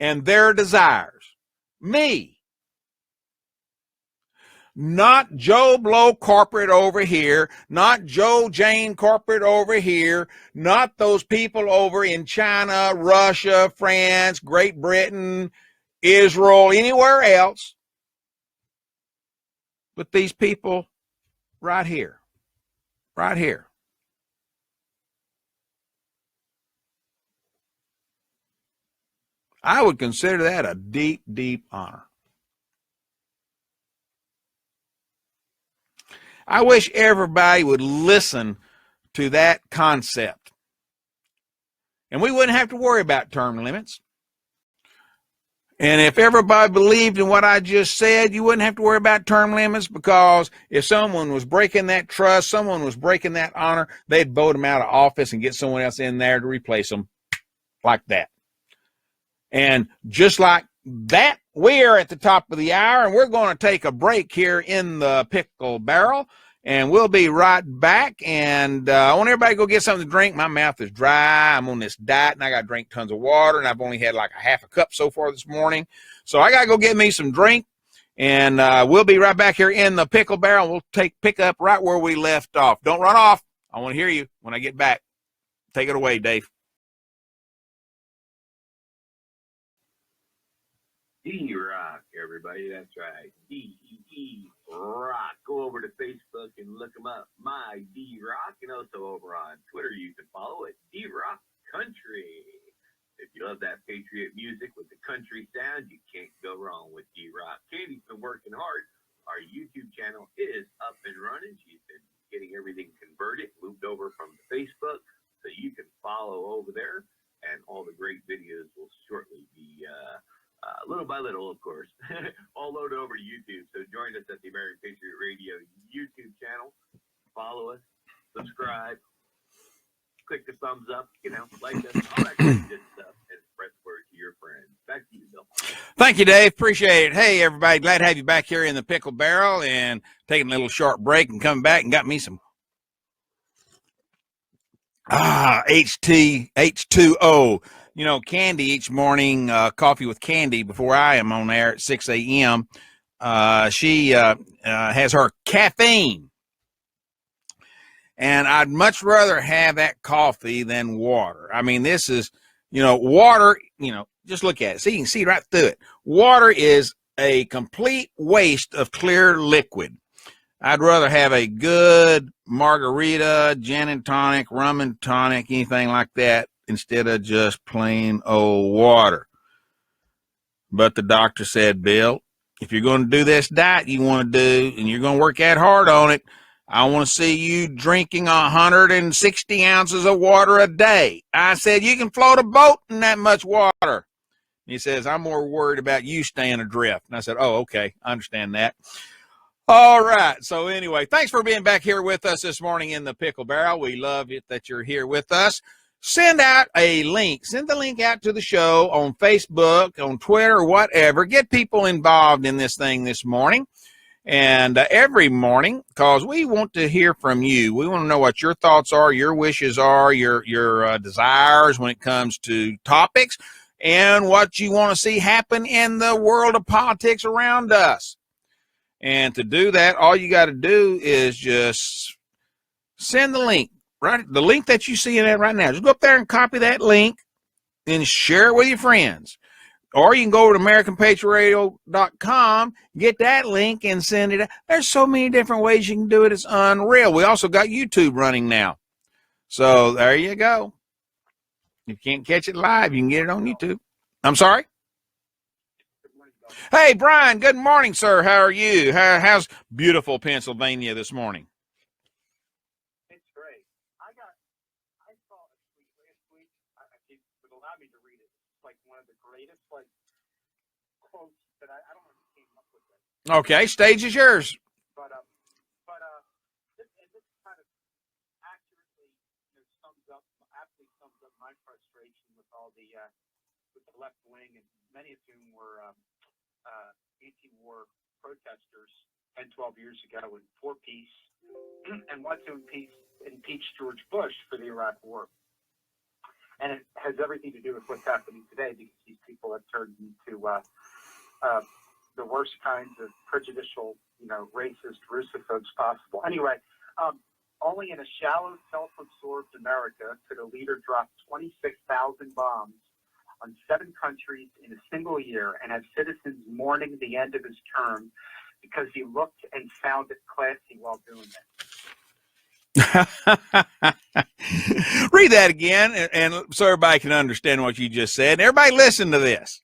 and their desires. Me. Not Joe Blow corporate over here, not Joe Jane corporate over here, not those people over in China, Russia, France, Great Britain, Israel, anywhere else, but these people right here, right here. I would consider that a deep, deep honor. I wish everybody would listen to that concept. And we wouldn't have to worry about term limits. And if everybody believed in what I just said, you wouldn't have to worry about term limits, because if someone was breaking that trust, someone was breaking that honor, they'd vote them out of office and get someone else in there to replace them like that. And just like that, we are at the top of the hour, and we're going to take a break here in the Pickle Barrel, and we'll be right back. And I want everybody to go get something to drink. My mouth is dry. I'm on this diet, and I got to drink tons of water, and I've only had like a half a cup so far this morning. So I got to go get me some drink, and we'll be right back here in the Pickle Barrel. We'll pick up right where we left off. Don't run off. I want to hear you when I get back. Take it away, Dave. D-Rock, everybody, that's right. D-E-E-Rock. Go over to Facebook and look them up. My D-Rock. And also over on Twitter, you can follow it, D-Rock Country. If you love that Patriot music with the country sound, you can't go wrong with D-Rock. Katie's been working hard. Our YouTube channel is up and running. She's been getting everything converted, moved over from Facebook, so you can follow over there. And all the great videos will shortly be little by little, of course, all loaded over to YouTube. So join us at the American Patriot Radio YouTube channel. Follow us, subscribe, click the thumbs up, like us, all that good stuff, and spread the word to your friends. Back to you, Bill. Thank you, Dave. Appreciate it. Hey, everybody, glad to have you back here in the Pickle Barrel, and taking a little short break and coming back and got me some H2O. Candy each morning, coffee with Candy before I am on air at 6 a.m. She has her caffeine. And I'd much rather have that coffee than water. I mean, this is, water, Just look at it. See, you can see right through it. Water is a complete waste of clear liquid. I'd rather have a good margarita, gin and tonic, rum and tonic, anything like that, instead of just plain old water. But the doctor said, Bill, if you're going to do this diet you want to do, and you're going to work that hard on it, I want to see you drinking 160 ounces of water a day. I said, you can float a boat in that much water. He says, I'm more worried about you staying adrift. And I said, oh, okay, I understand that. All right. So anyway, thanks for being back here with us this morning in the Pickle Barrel. We love it that you're here with us. Send out a link. Send the link out to the show on Facebook, on Twitter, whatever. Get people involved in this thing this morning. And every morning, because we want to hear from you. We want to know what your thoughts are, your wishes are, your desires when it comes to topics, and what you want to see happen in the world of politics around us. And to do that, all you got to do is just send the link, right? The link that you see in it right now. Just go up there and copy that link and share it with your friends. Or you can go over to AmericanPatriotRadio.com, get that link and send it. There's so many different ways you can do it. It's unreal. We also got YouTube running now. So there you go. If you can't catch it live, you can get it on YouTube. I'm sorry? Hey, Brian, good morning, sir. How are you? How's beautiful Pennsylvania this morning? It's great. I saw a tweet last week. It would allow me to read it. It's like one of the greatest quotes that I don't know if you came up with it. Okay, stage is yours. This kind of accurately sums up my frustration with all the left wing, and many of whom were anti-war protesters 10, 12 years ago and for peace, and want to impeach George Bush for the Iraq War. And it has everything to do with what's happening today, because these people have turned into the worst kinds of prejudicial, racist Russophones possible. Anyway, only in a shallow, self-absorbed America could a leader drop 26,000 bombs on 7 countries in a single year and have citizens mourning the end of his term because he looked and sounded classy while doing it. Read that again, and so everybody can understand what you just said. Everybody listen to this.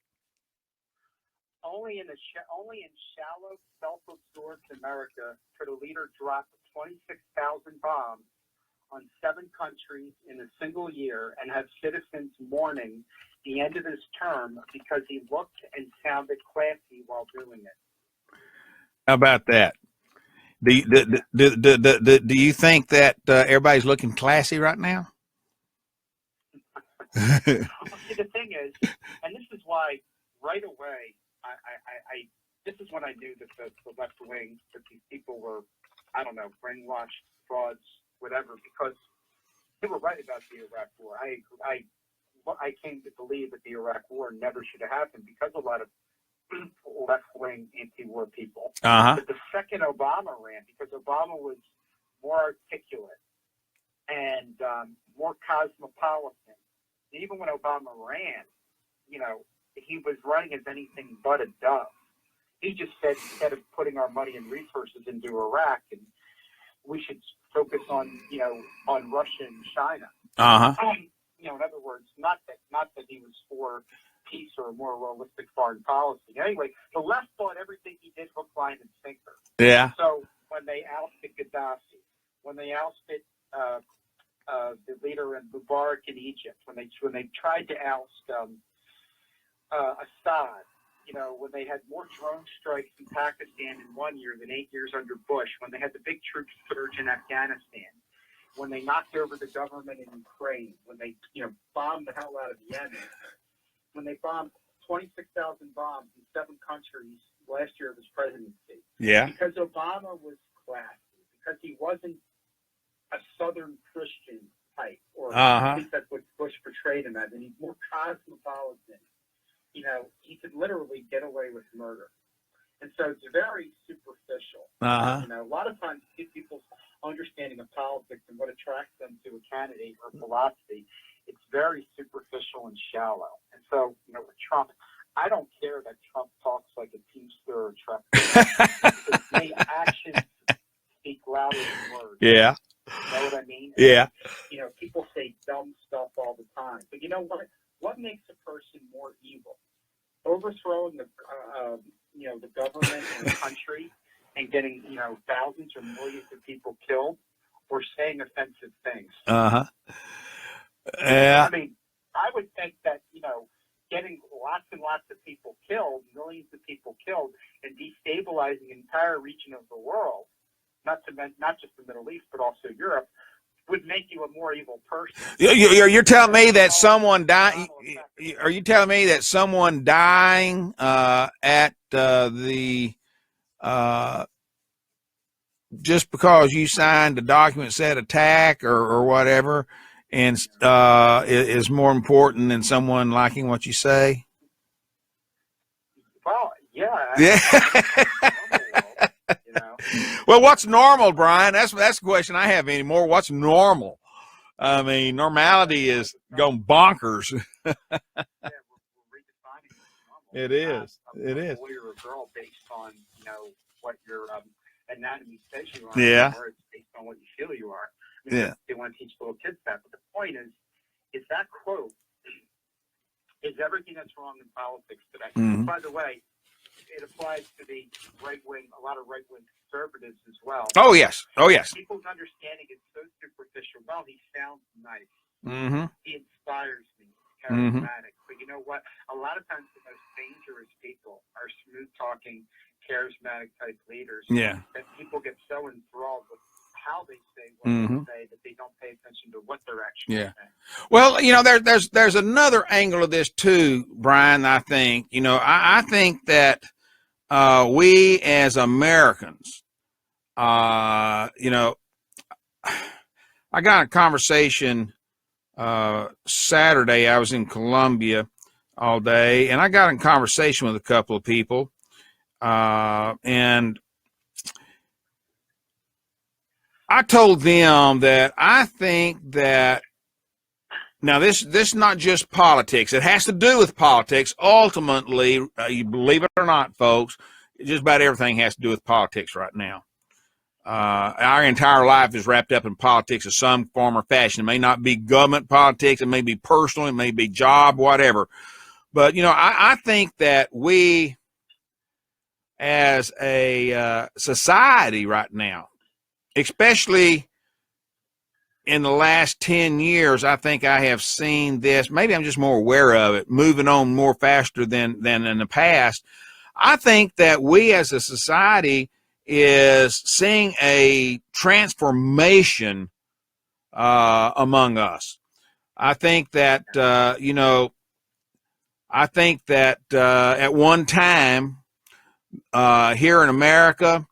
Only in shallow, self-absorbed America could a leader drop 26,000 bombs on 7 countries in a single year and have citizens mourning the end of his term because he looked and sounded classy while doing it. How about that? Do you think that everybody's looking classy right now? Well, see, the thing is, and this is why right away, this is when I knew that the left wing, that these people were, I don't know, brainwashed, frauds, whatever, because they were right about the Iraq War. I came to believe that the Iraq War never should have happened because a lot of left-wing anti-war people. Uh-huh. But the second Obama ran, because Obama was more articulate and more cosmopolitan. And even when Obama ran, he was running as anything but a dove. He just said, instead of putting our money and resources into Iraq, and we should focus on Russia and China. Uh-huh. In other words, not that he was for peace or a more realistic foreign policy. Anyway, the left thought everything he did hook, line, and sinker. Yeah. So when they ousted Gaddafi, when they ousted the leader in Mubarak in Egypt, when they tried to oust Assad, when they had more drone strikes in Pakistan in 1 year than 8 years under Bush, when they had the big troop surge in Afghanistan, when they knocked over the government in Ukraine, when they bombed the hell out of Yemen, when they bombed 26,000 bombs in 7 countries last year of his presidency. Yeah. Because Obama was classy, because he wasn't a Southern Christian type, or I think that's what Bush portrayed him as, and he's more cosmopolitan. He could literally get away with murder. And so it's very superficial. Uh-huh. A lot of times people's understanding of politics and what attracts them to a candidate or philosophy, it's very superficial and shallow. And so, what Trump. I don't care that Trump talks like a teamster or truck. His main actions speak louder than words. Yeah. You know what I mean? Yeah. And, people say dumb stuff all the time. But you know what? What makes a person more evil? Overthrowing the government and the country and getting, thousands or millions of people killed, or saying offensive things. Uh-huh. Yeah. I mean, I would think that, getting lots and lots of people killed, millions of people killed, and destabilizing an entire region of the world, not just the Middle East, but also Europe, would make you a more evil person. You're telling me that someone dying? Are you telling me that someone dying at the just because you signed a document said attack or whatever, and is more important than someone liking what you say? Well, yeah. Well, what's normal, Brian? That's the question I have anymore. What's normal? I mean, normality is going bonkers. Yeah, we're redefining what's normal. It is. It is. A boy or a girl based on what your anatomy says you are. Yeah. Or it's based on what you feel you are. I mean, yeah. They want to teach little kids that, but the point is that quote is everything that's wrong in politics today. Mm-hmm. By the way, it applies to the right wing, a lot of right wing conservatives as well. Oh yes. Oh yes. People's understanding is so superficial. Well, he sounds nice. Mm-hmm. He inspires me. He's charismatic. But you know what? A lot of times the most dangerous people are smooth talking, charismatic type leaders. Yeah. That people get so enthralled with how they say what they say that they don't pay attention to what they're actually saying. Well, there's another angle of this too, Brian. I think I think that we as Americans, I got a conversation Saturday. I was in Columbia all day, and I got in conversation with a couple of people, and I told them that I think that now this is not just politics. It has to do with politics. Ultimately, you believe it or not, folks, just about everything has to do with politics right now. Our entire life is wrapped up in politics of some form or fashion. It may not be government politics. It may be personal. It may be job, whatever. But, I think that we as a society right now, especially in the last 10 years, I think I have seen this. Maybe I'm just more aware of it, moving on more faster than in the past. I think that we as a society is seeing a transformation among us. I think that, at one time here in America,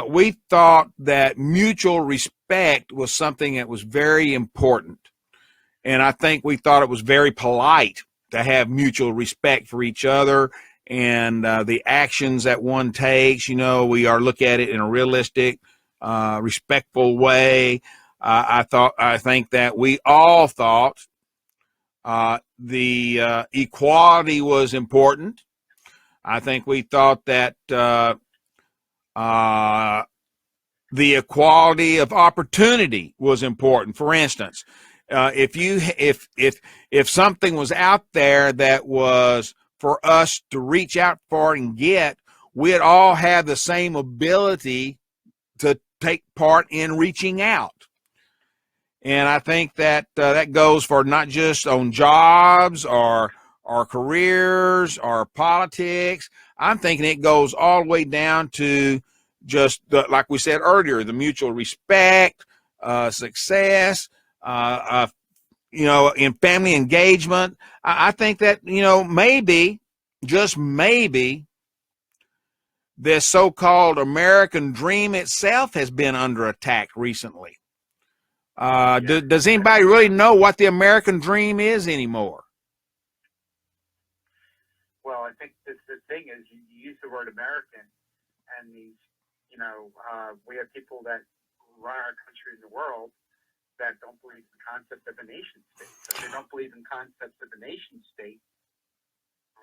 we thought that mutual respect was something that was very important. And I think we thought it was very polite to have mutual respect for each other and the actions that one takes. We are look at it in a realistic, respectful way. I think that we all thought the equality was important. I think we thought that the equality of opportunity was important. For instance, if something was out there that was for us to reach out for and get, we'd all have the same ability to take part in reaching out. And I think that that goes for not just on jobs or careers or politics. I'm thinking it goes all the way down to just like we said earlier, the mutual respect, success, in family engagement. I think that, maybe, just maybe, this so-called American dream itself has been under attack recently. Does anybody really know what the American dream is anymore? Well, I think the thing is you use the word American, and these, we have people that run our country in the world that don't believe in the concept of a nation state. If they don't believe in concepts of a nation state,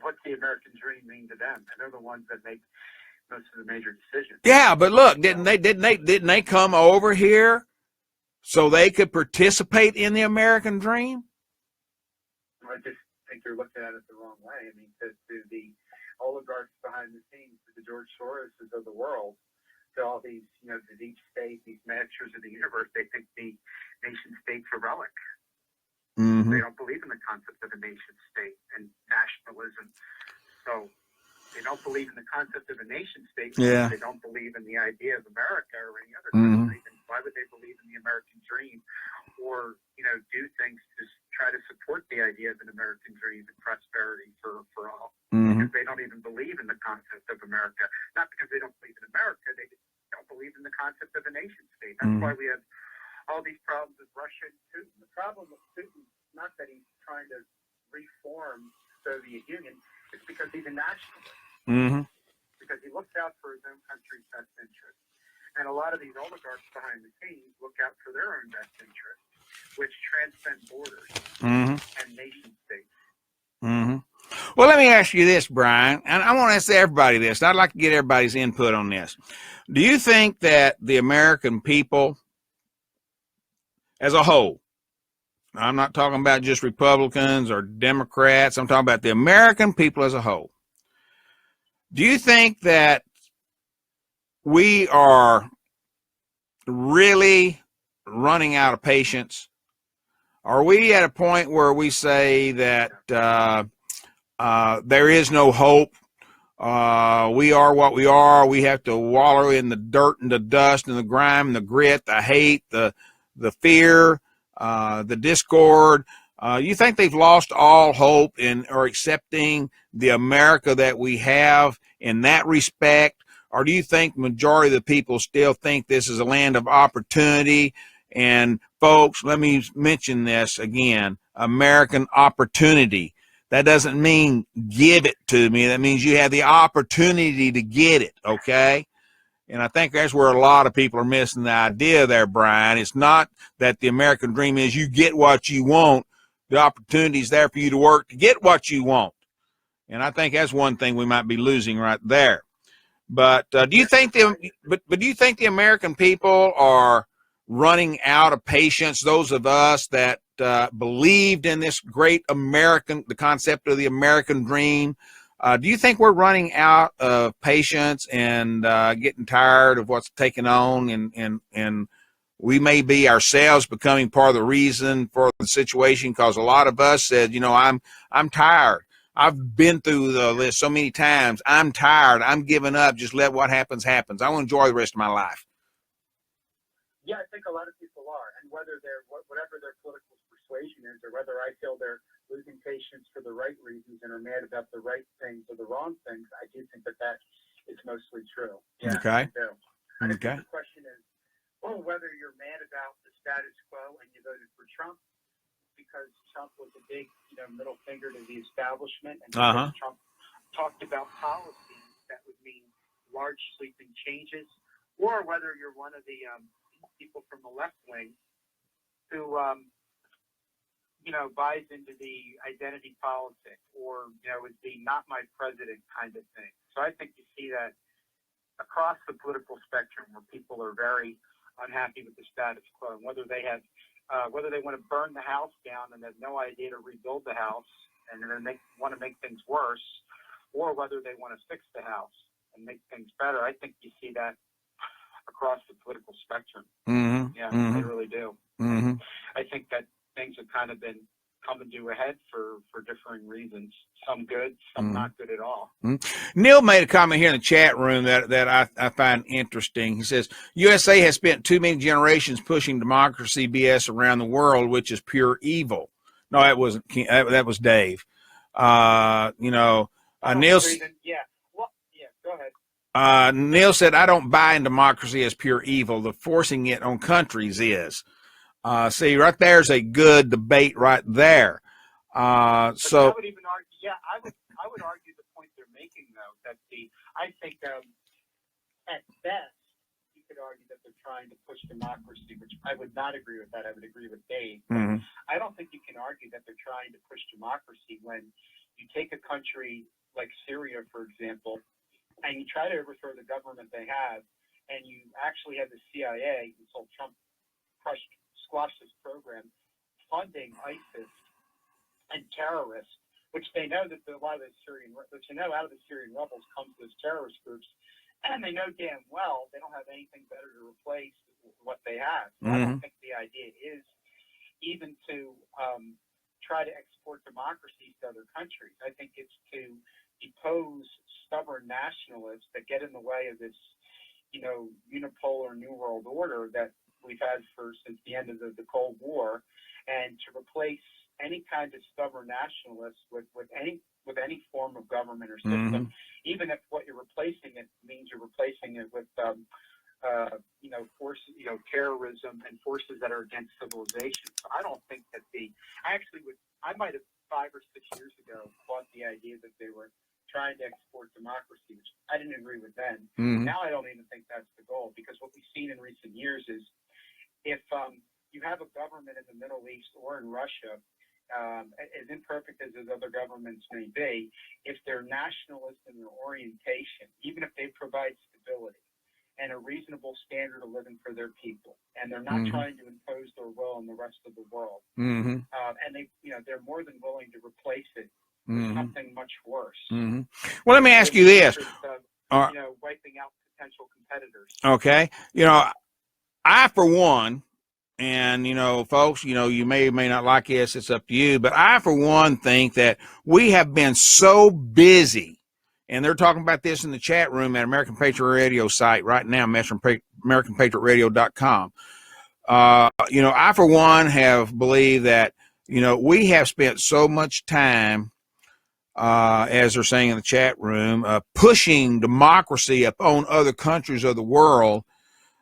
what's the American dream mean to them? And they're the ones that make most of the major decisions. Yeah, but look, didn't they come over here so they could participate in the American dream? I just think they're looking at it the wrong way. I mean, to the oligarchs behind the scenes, to the George Soroses of the world, to all these, to the deep state, these masters of the universe, they think the nation state's a relic. Mm-hmm. They don't believe in the concept of a nation state and nationalism. So they don't believe in the concept of a nation state. Yeah. They don't believe in the idea of America or any other Mm-hmm. country. Then why would they believe in the American dream or, do things to try to support the idea of an American dream and prosperity for all? Mm-hmm. Because they don't even believe in the concept of America. Not because they don't believe in America, they just don't believe in the concept of a nation state. That's Mm-hmm. why we have all these problems with Russia and Putin. The problem with Putin is not that he's trying to reform the Soviet Union, it's because he's a nationalist. Mm-hmm. Because he looks out for his own country's best interest. And a lot of these oligarchs behind the scenes look out for their own best interest, which transcend borders Mm-hmm. and nation states. Mm-hmm. Well, let me ask you this, Brian, and I want to ask everybody this. I'd like to get everybody's input on this. Do you think that the American people as a whole, I'm not talking about just Republicans or Democrats, I'm talking about the American people as a whole, do you think that we are really running out of patience? Are we at a point where we say that there is no hope? We are what we are. We have to wallow in the dirt and the dust and the grime and the grit, the hate, the fear, the discord. You think they've lost all hope in or accepting the America that we have in that respect? Or do you think the majority of the people still think this is a land of opportunity? And folks, let me mention this again, American opportunity. That doesn't mean give it to me. That means you have the opportunity to get it, okay? And I think that's where a lot of people are missing the idea there, Brian. It's not that the American dream is you get what you want. The opportunity is there for you to work to get what you want. And I think that's one thing we might be losing right there. But do you think do you think the American people are running out of patience? Those of us that believed in this great the concept of the American dream, do you think we're running out of patience and getting tired of what's taken on, and we may be ourselves becoming part of the reason for the situation? Because a lot of us said, I'm tired. I've been through this so many times. I'm tired. I'm giving up. Just let what happens happens. I want to enjoy the rest of my life. Yeah, I think a lot of people are, and whether they're whatever their political persuasion is, or whether I feel they're losing patience for the right reasons and are mad about the right things or the wrong things, I do think that is mostly true. Yeah, okay. I do. And okay. I think the question is, whether you're mad about the status quo and you voted for Trump because Trump was a big, middle finger to the establishment, and because Trump talked about policies that would mean large sweeping changes, or whether you're one of the people from the left wing who, buys into the identity politic or, is the not my president kind of thing. So I think you see that across the political spectrum where people are very unhappy with the status quo, and whether they want to burn the house down and have no idea to rebuild the house and then want to make things worse, or whether they want to fix the house and make things better. I think you see that across the political spectrum. Mm-hmm. Yeah, mm-hmm. I really do. Mm-hmm. I think that things have kind of been coming to a head for differing reasons. Some good, some not good at all. Mm-hmm. Neil made a comment here in the chat room that I find interesting. He says, USA has spent too many generations pushing democracy BS around the world, which is pure evil. No, that wasn't. That was Dave. Neil. Yeah. Well, yeah. Go ahead. Neil said, I don't buy in democracy as pure evil. The forcing it on countries is. See, right there's a good debate right there. I would even argue, I would argue the point they're making, though, that I think at best you could argue that they're trying to push democracy, which I would not agree with that. I would agree with Dave. Mm-hmm. I don't think you can argue that they're trying to push democracy when you take a country like Syria, for example, and you try to overthrow the government they have, and you actually have the CIA, until Trump squashed this program, funding ISIS and terrorists, which they know that a lot of the Syrian, which they know out of the Syrian rebels comes those terrorist groups, and they know damn well they don't have anything better to replace what they have. So I don't think the idea is even to try to export democracies to other countries. I think it's to depose stubborn nationalists that get in the way of this, unipolar New World Order that we've had since the end of the Cold War, and to replace any kind of stubborn nationalists with any form of government or system, even if what you're replacing it means you're replacing it with forces, terrorism and forces that are against civilization. So I don't think that I might have 5 or 6 years ago fought the idea that they were trying to export democracy, which I didn't agree with then. Now I don't even think that's the goal, because what we've seen in recent years is if you have a government in the Middle East or in Russia, as imperfect as those other governments may be, if they're nationalist in their orientation, even if they provide stability and a reasonable standard of living for their people, and they're not trying to impose their will on the rest of the world, and they're more than willing to replace it with something much worse. Well, let me ask you this: wiping out potential competitors. Okay, I for one. And, folks, you may or may not like this. It's up to you. But I, for one, think that we have been so busy, and they're talking about this in the chat room at American Patriot Radio site right now, AmericanPatriotRadio.com. I, for one, have believed that, we have spent so much time, as they're saying in the chat room, pushing democracy upon other countries of the world,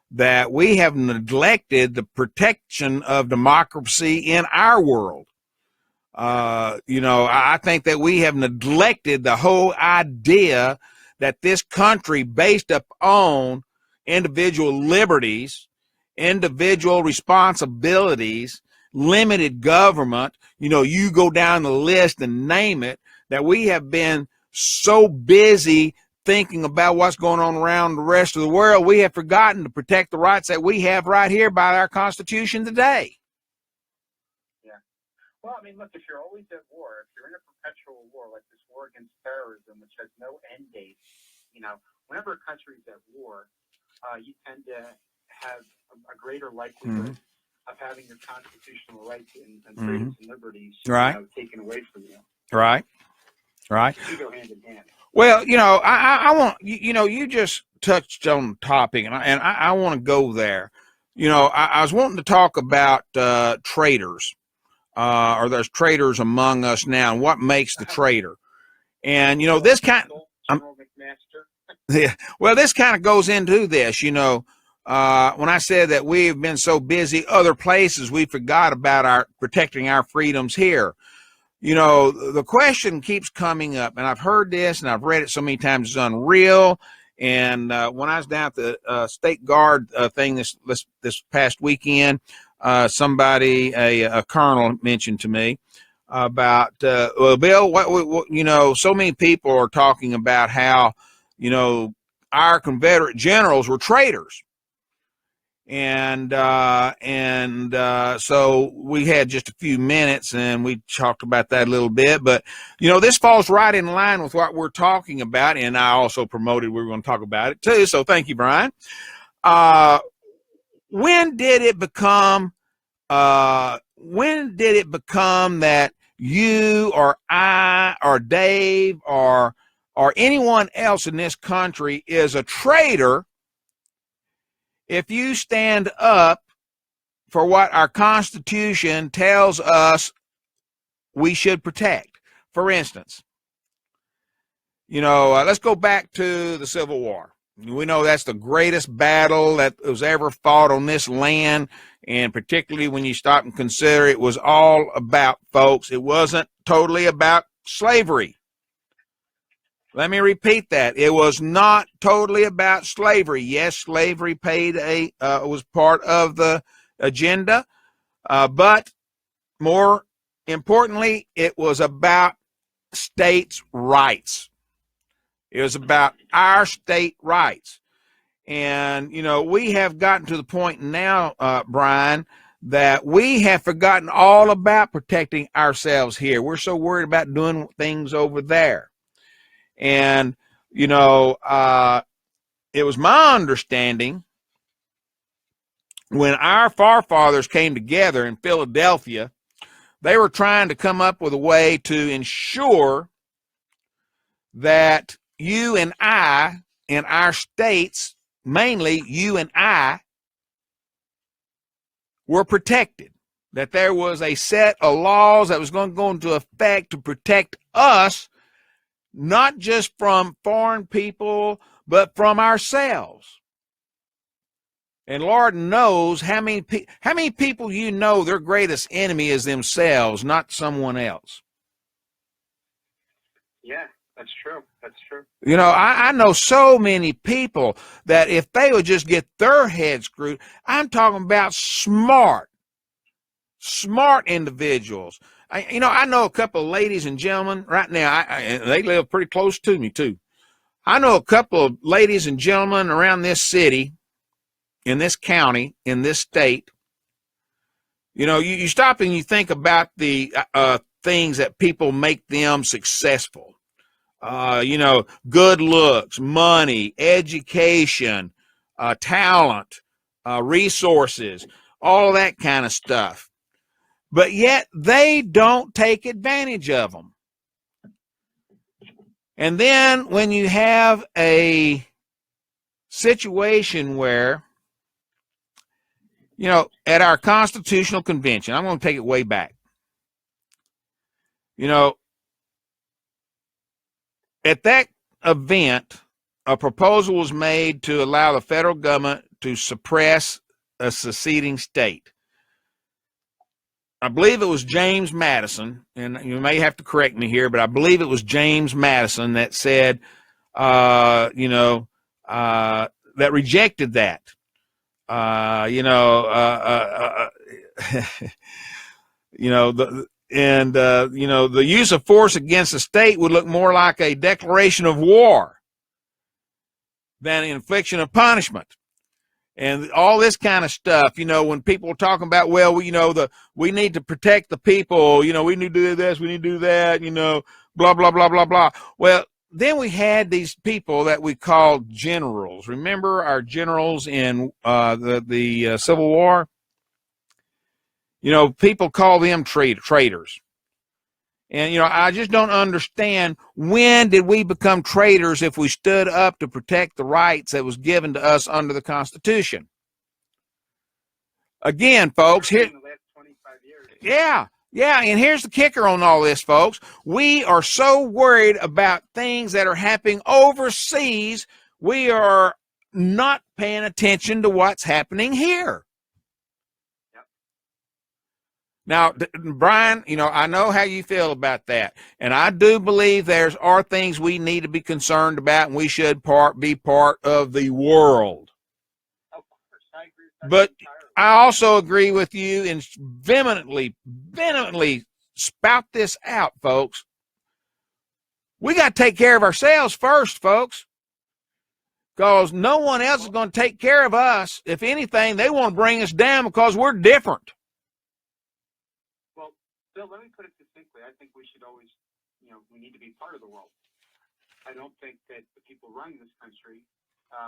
that we have neglected the protection of democracy in our world. I think that we have neglected the whole idea that this country, based upon individual liberties, individual responsibilities, limited government, you go down the list and name it, that we have been so busy thinking about what's going on around the rest of the world, we have forgotten to protect the rights that we have right here by our Constitution today. Yeah. Well, I mean, look, if you're always at war, if you're in a perpetual war, like this war against terrorism, which has no end date, whenever a country's at war, you tend to have a greater likelihood of having your constitutional rights and freedoms and liberties taken away from you. Right. You go hand in hand. Well, I want, you just touched on the topic, and I want to go there. I was wanting to talk about traitors, or there's traitors among us now, and what makes the traitor. And, this kind this kind of goes into this, when I said that we've been so busy other places, we forgot about protecting our freedoms here. The question keeps coming up, and I've heard this and I've read it so many times, it's unreal. And when I was down at the State Guard thing this past weekend, somebody, a colonel, mentioned to me about, well, Bill, what, so many people are talking about how, our Confederate generals were traitors. And so we had just a few minutes and we talked about that a little bit, but this falls right in line with what we're talking about. And I also promoted we were going to talk about it too. So thank you, Brian. When did it become that you or I or Dave or anyone else in this country is a traitor if you stand up for what our Constitution tells us we should protect? For instance, let's go back to the Civil War. We know that's the greatest battle that was ever fought on this land, and particularly when you stop and consider it was all about, folks, it wasn't totally about slavery. Let me repeat that. It was not totally about slavery. Yes, slavery was part of the agenda, but more importantly, it was about states' rights. It was about our state rights. And, you know, we have gotten to the point now, Brian, that we have forgotten all about protecting ourselves here. We're so worried about doing things over there. And, you know, it was my understanding when our forefathers came together in Philadelphia, they were trying to come up with a way to ensure that you and I in our states, mainly you and I, were protected, that there was a set of laws that was going to go into effect to protect us, not just from foreign people, but from ourselves. And Lord knows how many people you know their greatest enemy is themselves, not someone else. Yeah, that's true. That's true. You know, I know so many people that if they would just get their heads screwed, I'm talking about smart individuals. I know a couple of ladies and gentlemen right now, they live pretty close to me too. I know a couple of ladies and gentlemen around this city, in this county, in this state. You know, you stop and you think about the things that people make them successful. You know, good looks, money, education, talent, resources, all of that kind of stuff. But yet they don't take advantage of them. And then when you have a situation where, you know, at our Constitutional Convention, I'm going to take it way back. You know, at that event, a proposal was made to allow the federal government to suppress a seceding state. I believe it was James Madison, and you may have to correct me here, but I believe it was James Madison that said, that rejected that. The use of force against the state would look more like a declaration of war than an infliction of punishment. And all this kind of stuff, you know, when people are talking about, well, we need to protect the people, you know, we need to do this, we need to do that, you know, blah, blah, blah, blah, blah. Well, then we had these people that we called generals. Remember our generals in the Civil War? You know, people call them traitors. And, you know, I just don't understand, when did we become traitors if we stood up to protect the rights that was given to us under the Constitution? Again, folks, here, yeah, and here's the kicker on all this, folks. We are so worried about things that are happening overseas, we are not paying attention to what's happening here. Now, Brian, you know, I know how you feel about that. And I do believe there are things we need to be concerned about, and we should be part of the world. Of course, I agree with that. But I also agree with you and vehemently spout this out, folks. We got to take care of ourselves first, folks, because no one else is going to take care of us. If anything, they want to bring us down because we're different. Bill, let me put it succinctly. I think we should always, we need to be part of the world. I don't think that the people running this country,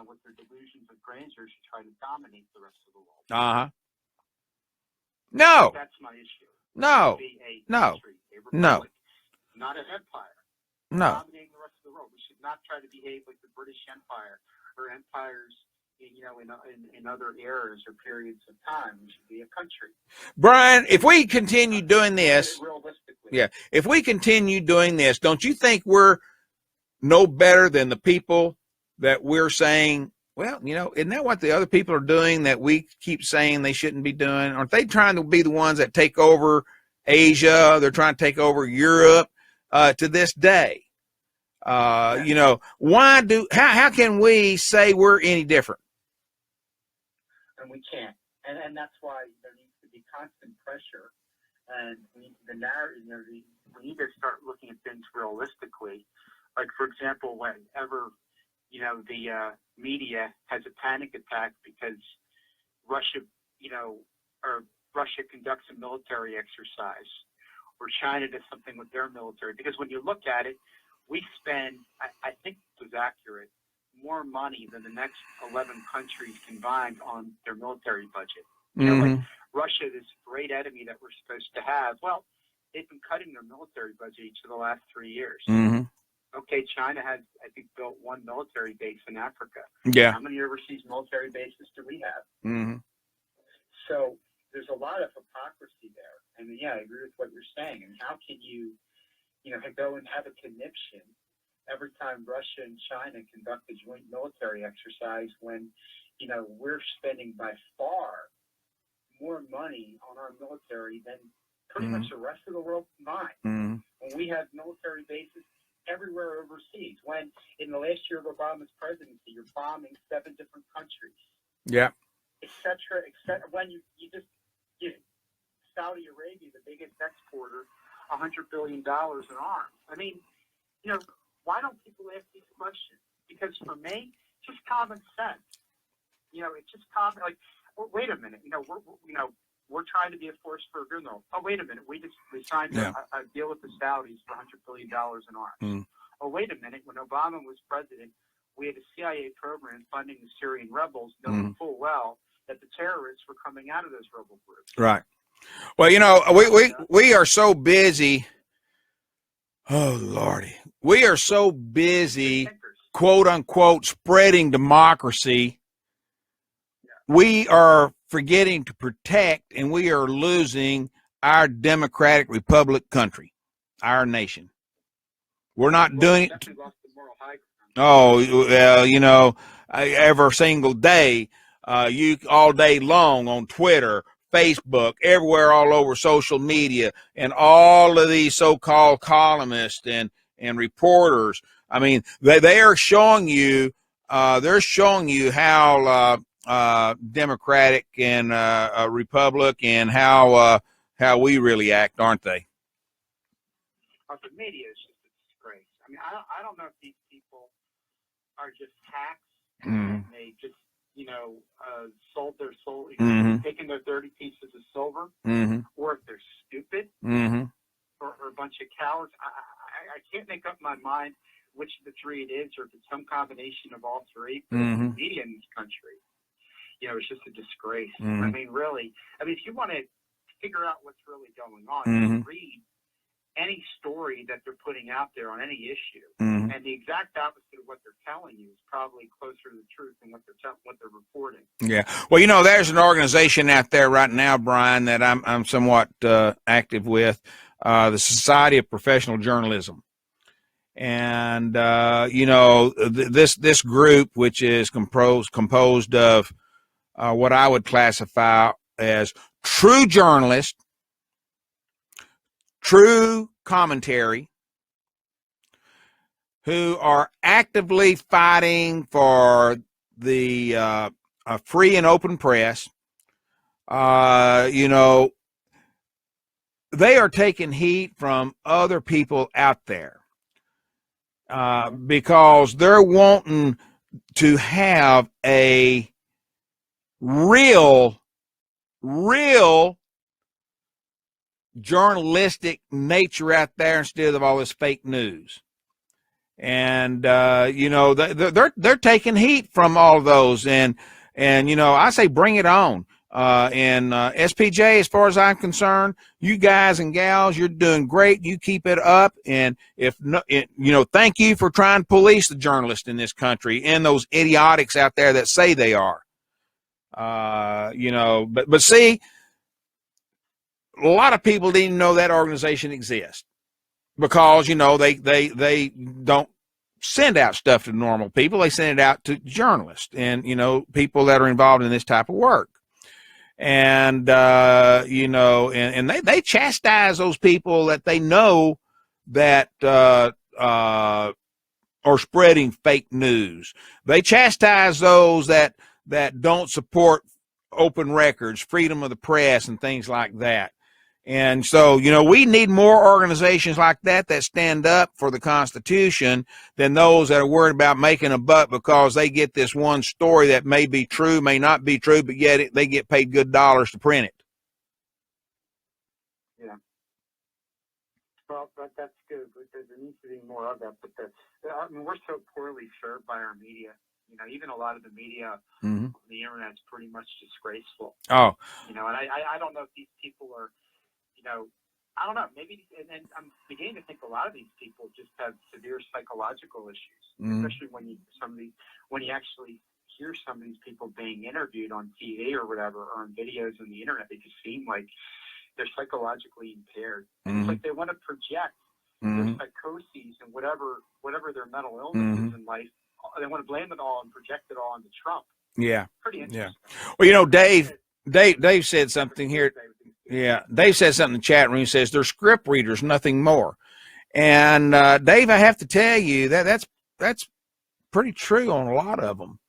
with their delusions of grandeur, should try to dominate the rest of the world. No. That's my issue. No. Be a No. country, a republic, not an empire. No. Dominating the rest of the world. We should not try to behave like the British Empire or empires, in other eras or periods of time. We should be a country. Brian, if we continue doing this, realistically, if we continue doing this, don't you think we're no better than the people that we're saying, well, isn't that what the other people are doing that we keep saying they shouldn't be doing? Aren't they trying to be the ones that take over Asia? They're trying to take over Europe to this day. How can we say we're any different? And we can't. And that's why there needs to be constant pressure. And we need to start looking at Americans realistically. Like, for example, whenever, the media has a panic attack because Russia, or Russia conducts a military exercise, or China does something with their military. Because when you look at it, we spend, I think it was accurate, more money than the next 11 countries combined on their military budget. Like Russia, this great enemy that we're supposed to have, well, they've been cutting their military budget each of the last 3 years. Okay, China has, I think, built one military base in Africa. Yeah. How many overseas military bases do we have? So there's a lot of hypocrisy there. And yeah, I agree with what you're saying. And how can you, go and have a conniption every time Russia and China conduct a joint military exercise when, we're spending by far more money on our military than pretty much the rest of the world combined. When we have military bases everywhere overseas, when in the last year of Obama's presidency, you're bombing 7 different countries. Yeah. Et cetera, when you just give Saudi Arabia, the biggest exporter, $100 billion in arms. I mean, why don't people ask these questions? Because for me, just common sense. It's just common. Like, wait a minute. We're trying to be a force for good. No. Oh, wait a minute. We signed a deal with the Saudis for $100 billion in arms. Oh, wait a minute. When Obama was president, we had a CIA program funding the Syrian rebels, knowing full well that the terrorists were coming out of those rebel groups. Right. Well, we are so busy. Oh, Lordy. We are so busy, quote unquote, spreading democracy. We are forgetting to protect, and we are losing our democratic republic country, our nation. We're not doing it. Oh, every single day, all day long on Twitter, Facebook, everywhere, all over social media, and all of these so-called columnists and reporters. I mean, they are showing you, how democratic and republic and how we really act, aren't they? The media is just a disgrace. I mean, I don't know if these people are just hacks and they just sold their soul, taking their 30 pieces of silver, or if they're stupid, or a bunch of cowards. I can't make up my mind which of the three it is, or if it's some combination of all three. But the media in this country, it's just a disgrace. I mean, really. I mean, if you want to figure out what's really going on, read any story that they're putting out there on any issue, and the exact opposite of what they're telling you is probably closer to the truth than what they're reporting. Yeah. Well, there's an organization out there right now, Brian, that I'm somewhat active with, the Society of Professional Journalism. And this group, which is composed of what I would classify as true journalists, true commentary, who are actively fighting for the a free and open press. They are taking heat from other people out there because they're wanting to have a real journalistic nature out there instead of all this fake news. And they're taking heat from all of those, and I say bring it on. And SPJ, as far as I'm concerned, you guys and gals, you're doing great. You keep it up, and thank you for trying to police the journalists in this country and those idiotics out there that say they are. But see, a lot of people didn't know that organization exists because, they don't send out stuff to normal people. They send it out to journalists and, people that are involved in this type of work. And, and they chastise those people that they know that, are spreading fake news. They chastise those that don't support open records, freedom of the press, and things like that. And so, you know, we need more organizations like that stand up for the Constitution than those that are worried about making a buck because they get this one story that may be true, may not be true, but yet they get paid good dollars to print it. Yeah. Well, that's good. But there needs to be more of that. But I mean, we're so poorly served by our media. You know, even a lot of the media on the internet is pretty much disgraceful. Oh. You know, and I don't know if these people are, you know, I don't know. Maybe, and I'm beginning to think a lot of these people just have severe psychological issues, especially when you actually hear some of these people being interviewed on TV or whatever, or on videos on the internet. They just seem like they're psychologically impaired. It's like they want to project their psychoses and whatever their mental illness is in life. They want to blame it all and project it all onto Trump. Yeah. Pretty interesting. Yeah. Well, you know, Dave said something here. Yeah. Dave said something in the chat room. He says they're script readers, nothing more. And Dave, I have to tell you that's pretty true on a lot of them.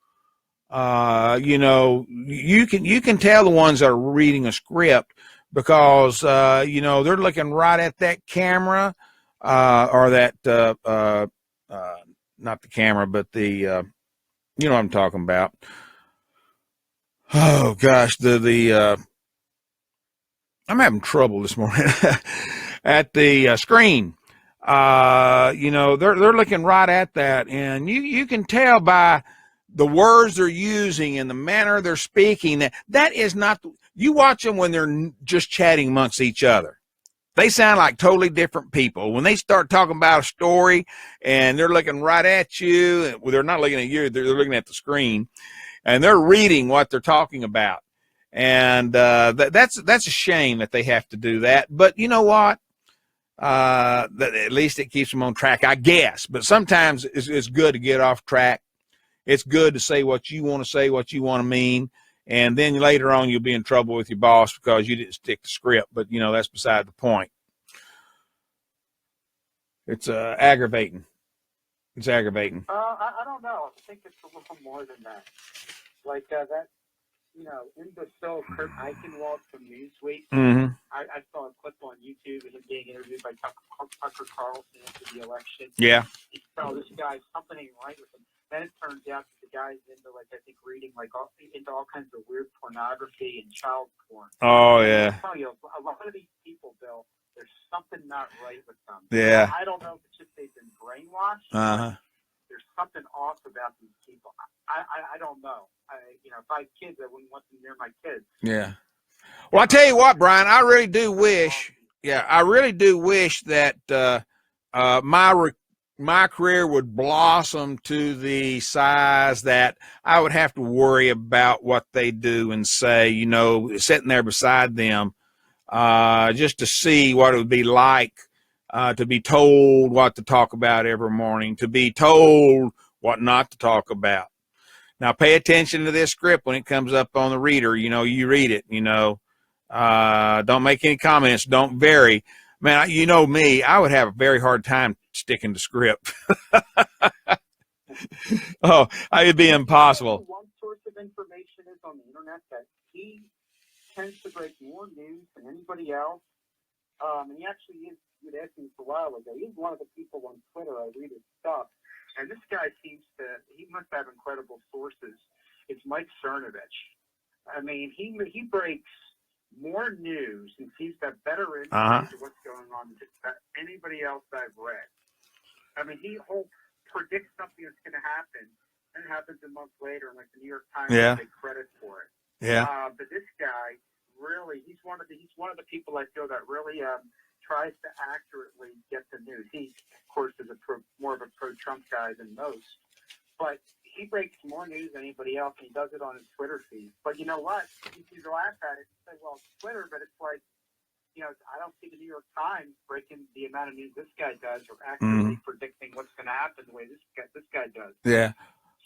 You know, you can tell the ones that are reading a script because you know, they're looking right at that camera or that not the camera, but the, you know what I'm talking about. Oh gosh, I'm having trouble this morning at the screen. You know, they're looking right at that, and you can tell by the words they're using and the manner they're speaking that is not. You watch them when they're just chatting amongst each other. They sound like totally different people. When they start talking about a story and they're looking right at you, well, they're not looking at you, they're looking at the screen, and they're reading what they're talking about. And that's a shame that they have to do that. But you know what? At least it keeps them on track, I guess. But sometimes it's good to get off track. It's good to say what you want to say, what you want to mean. And then later on, you'll be in trouble with your boss because you didn't stick to script. But, you know, that's beside the point. It's aggravating. It's aggravating. I don't know. I think it's a little more than that. Like that, you know, imbecile Kurt Eichenwald from Newsweek. I saw a clip on YouTube of him being interviewed by Tucker Carlson after the election. Yeah. He saw this guy, something ain't right with him. Then it turns out that the guy's into, like, I think, reading, like, into all kinds of weird pornography and child porn. Oh, yeah. I'll tell you, a lot of these people, Bill, there's something not right with them. Yeah. I don't know if it's just they've been brainwashed. There's something off about these people. I don't know. You know, if I had kids, I wouldn't want them near my kids. Yeah. Well, I tell you what, Brian, I really do wish that my career would blossom to the size that I would have to worry about what they do and say, you know, sitting there beside them, just to see what it would be like to be told what to talk about every morning, to be told what not to talk about. Now, pay attention to this script when it comes up on the reader. You know, you read it, you know, don't make any comments, don't vary. Man, you know me, I would have a very hard time sticking to script. Oh, it'd be impossible. One source of information is on the internet that he tends to break more news than anybody else. And he actually is, you'd asked me for a while ago, he's one of the people on Twitter, I read his stuff. And this guy he must have incredible sources. It's Mike Cernovich. I mean, he breaks more news and he's got better insight into what's going on than just about anybody else I've read. I mean, he'll predict something that's going to happen, and it happens a month later, and like the New York Times will take credit for it. Yeah. But this guy really, he's one of the people I feel that really tries to accurately get the news. He, of course, is more of a pro-Trump guy than most, but he breaks more news than anybody else, and he does it on his Twitter feed. But you know what? You can laugh at it and say, well, it's Twitter, but it's like, you know, I don't see the New York Times breaking the amount of news this guy does or accurately predicting what's going to happen the way this guy does. Yeah.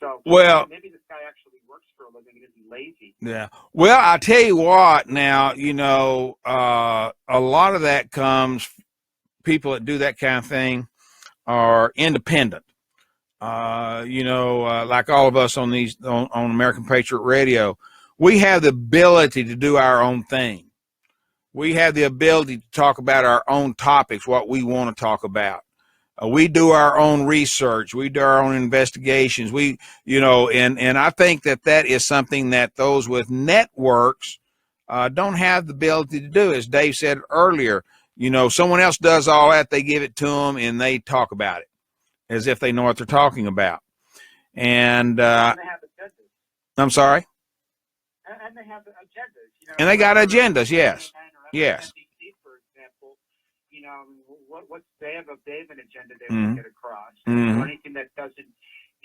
So, well, maybe this guy actually works for a living and isn't lazy. Yeah. Well, I tell you what, now, you know, a lot of that comes, people that do that kind of thing are independent. You know, like all of us on American Patriot Radio, we have the ability to do our own thing. We have the ability to talk about our own topics, what we want to talk about. We do our own research. We do our own investigations. And I think that is something that those with networks don't have the ability to do. As Dave said earlier, someone else does all that. They give it to them and they talk about it as if they know what they're talking about. And they have agendas. I'm sorry. And they have agendas. And they got agendas. Yes. Yes. NBC, for example, they have an agenda they want to get across. Or anything that doesn't,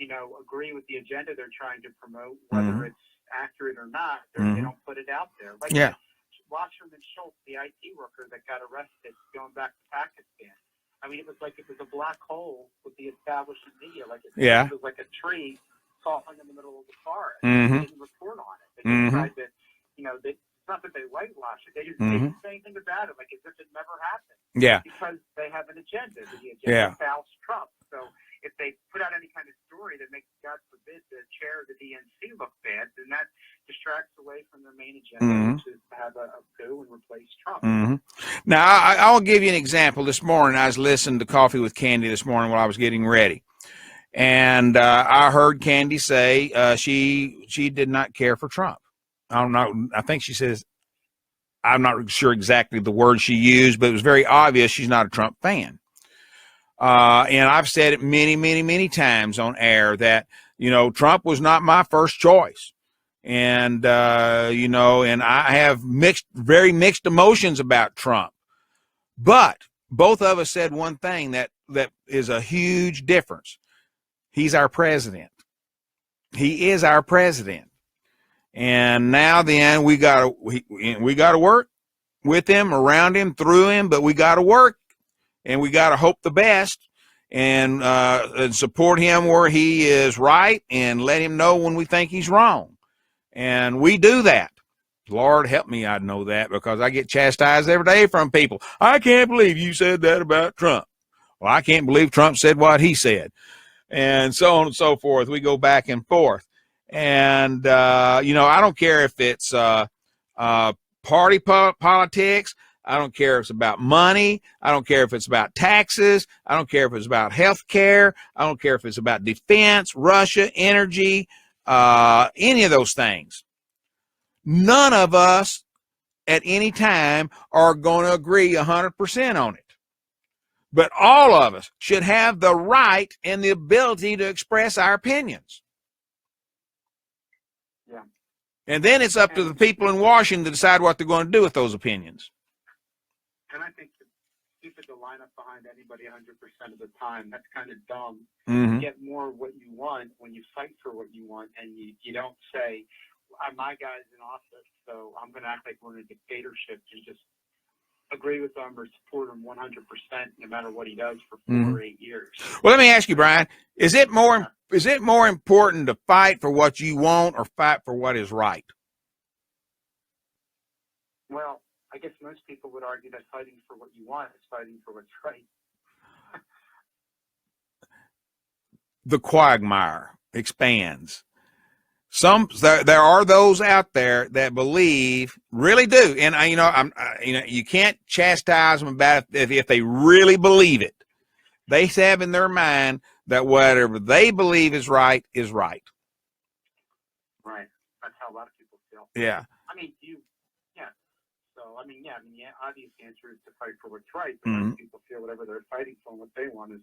agree with the agenda they're trying to promote, whether it's accurate or not, they don't put it out there. Like Wasserman Schultz, the IT worker that got arrested going back to Pakistan. I mean, it was a black hole with the establishment media. It was like a tree falling in the middle of the forest. They didn't report on it. They just tried to, it's not that they whitewash it. They just didn't say anything about it, like as if it never happened. Yeah. Because they have an agenda. The agenda fouls Trump. So if they put out any kind of story that makes, God forbid, the chair of the DNC look bad, then that distracts away from their main agenda, which is to have a coup and replace Trump. Now, I'll give you an example. This morning, I was listening to Coffee with Candy this morning while I was getting ready. And I heard Candy say she did not care for Trump. I don't know. I think she says, I'm not sure exactly the word she used, but it was very obvious she's not a Trump fan. And I've said it many, many, many times on air that, Trump was not my first choice. And, and I have very mixed emotions about Trump. But both of us said one thing that is a huge difference. He's our president. He is our president. And now then we got to work with him, around him, through him, but we got to work and we got to hope the best and support him where he is right and let him know when we think he's wrong. And we do that. Lord help me, I know that because I get chastised every day from people. I can't believe you said that about Trump. Well, I can't believe Trump said what he said. And so on and so forth. We go back and forth. And, I don't care if it's party politics. I don't care if it's about money. I don't care if it's about taxes. I don't care if it's about health care. I don't care if it's about defense, Russia, energy, any of those things. None of us at any time are going to agree 100% on it. But all of us should have the right and the ability to express our opinions. Yeah. And then it's up to the people in Washington to decide what they're going to do with those opinions. And I think stupid to line up behind anybody 100% of the time. That's kind of dumb. Mm-hmm. You get more of what you want when you fight for what you want, and you don't say, my guy's in office, so I'm going to act like we're in a dictatorship and just agree with him or support him 100% no matter what he does for 4 or 8 years. Well, let me ask you, Brian, is it more important to fight for what you want or fight for what is right? Well, I guess most people would argue that fighting for what you want is fighting for what's right. The quagmire expands. There are those out there that believe, really do, and you can't chastise them about it if they really believe it. They have in their mind that whatever they believe is right is right. Right. That's how a lot of people feel. Yeah. The obvious answer is to fight for what's right. But most people feel whatever they're fighting for and what they want is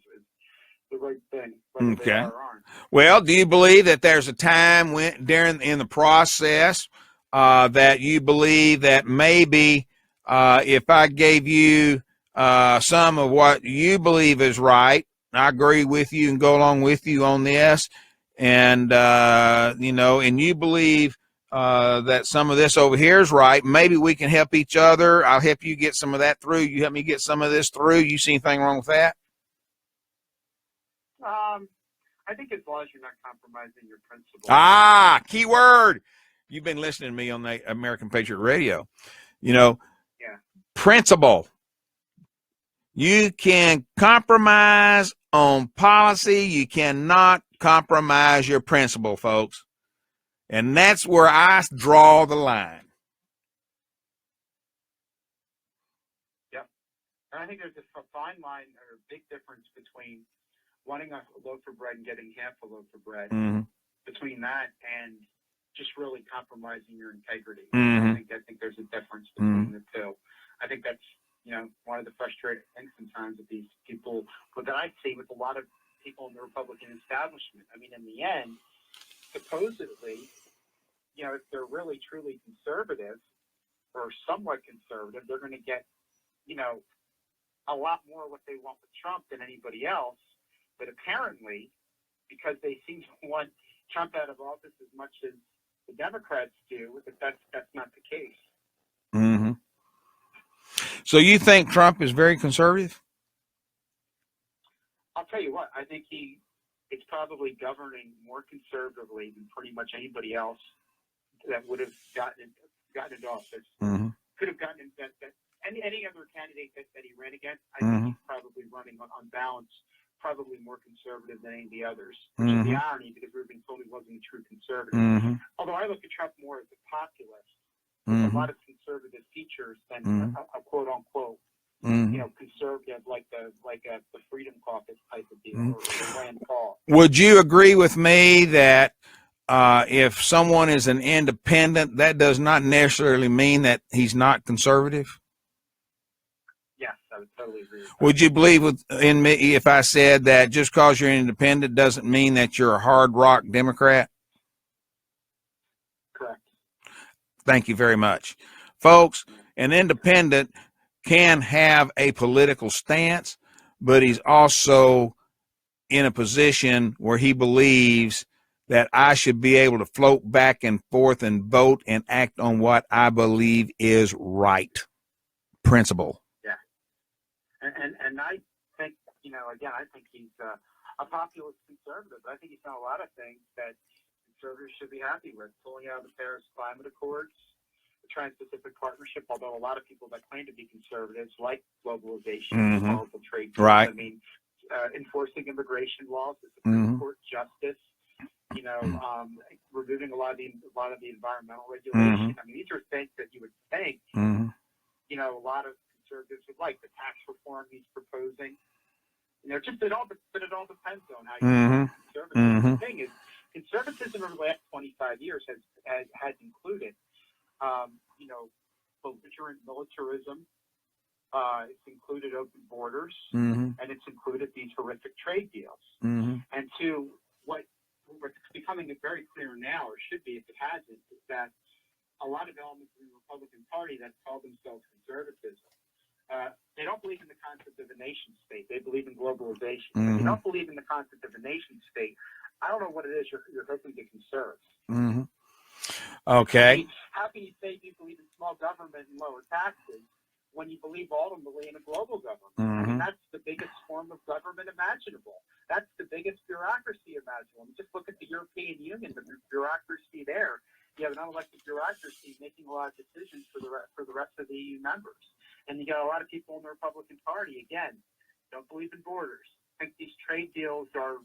the right thing, whether they are or aren't. Well, do you believe that there's a time in the process that you believe that maybe if I gave you some of what you believe is right, I agree with you and go along with you on this, and and you believe that some of this over here is right, maybe we can help each other. I'll help you get some of that through. You help me get some of this through. You see anything wrong with that? I think as long as you're not compromising your principles. Key word. You've been listening to me on the American Patriot Radio. Principle. You can compromise on policy. You cannot compromise your principle, folks. And that's where I draw the line. And I think there's a fine line or a big difference between wanting a loaf of bread and getting half a loaf of bread, between that and just really compromising your integrity. I think there's a difference between the two. I think that's, one of the frustrating things sometimes with these people, that I see with a lot of people in the Republican establishment. I mean, in the end, supposedly, if they're really truly conservative or somewhat conservative, they're going to get, a lot more what they want with Trump than anybody else. But apparently, because they seem to want Trump out of office as much as the Democrats do, that's not the case. So you think Trump is very conservative? I'll tell you what, I think it's probably governing more conservatively than pretty much anybody else that would have gotten into office. Could have gotten that any other candidate that he ran against. I think he's probably running on balance, probably more conservative than any of the others. Which is the irony, because we've been told he wasn't a true conservative. Although I look at Trump more as a populist, with a lot of conservative features than a quote unquote, conservative like the Freedom Caucus type of deal, or Rand Paul. Would you agree with me that if someone is an independent, that does not necessarily mean that he's not conservative? Yes, I would totally agree with that. Would you believe in me if I said that just because you're independent doesn't mean that you're a hard rock Democrat? Correct. Thank you very much. Folks, an independent can have a political stance, but he's also in a position where he believes that I should be able to float back and forth and vote and act on what I believe is right. Principle. Yeah. And I think, again, I think he's a populist conservative. I think he's done a lot of things that conservatives should be happy with. Pulling out of the Paris Climate Accords, the Trans-Pacific Partnership, although a lot of people that claim to be conservatives like globalization, powerful trade deals. Right. I mean, enforcing immigration laws, the Supreme Court justice, removing a lot of the environmental regulation. I mean, these are things that you would think, a lot of conservatives would like. The tax reform he's proposing, it all depends on how you conservative. The thing is, conservatism over the last 25 years has included, belligerent militarism. It's included open borders, and it's included these horrific trade deals. And to what's becoming very clear now, or should be if it hasn't, is that a lot of elements in the Republican Party that call themselves conservatism, they don't believe in the concept of a nation state. They believe in globalization. If you don't believe in the concept of a nation state, I don't know what it is you're hoping to conserve. Okay. I mean, how can you say you believe in small government and lower taxes when you believe ultimately in a global government? I mean, that's the biggest form of government imaginable. That's the biggest bureaucracy imaginable. I mean, just look at the European Union, the bureaucracy there. You have an unelected bureaucracy making a lot of decisions for the rest of the EU members. And you got a lot of people in the Republican Party, again, don't believe in borders. Think these trade deals are,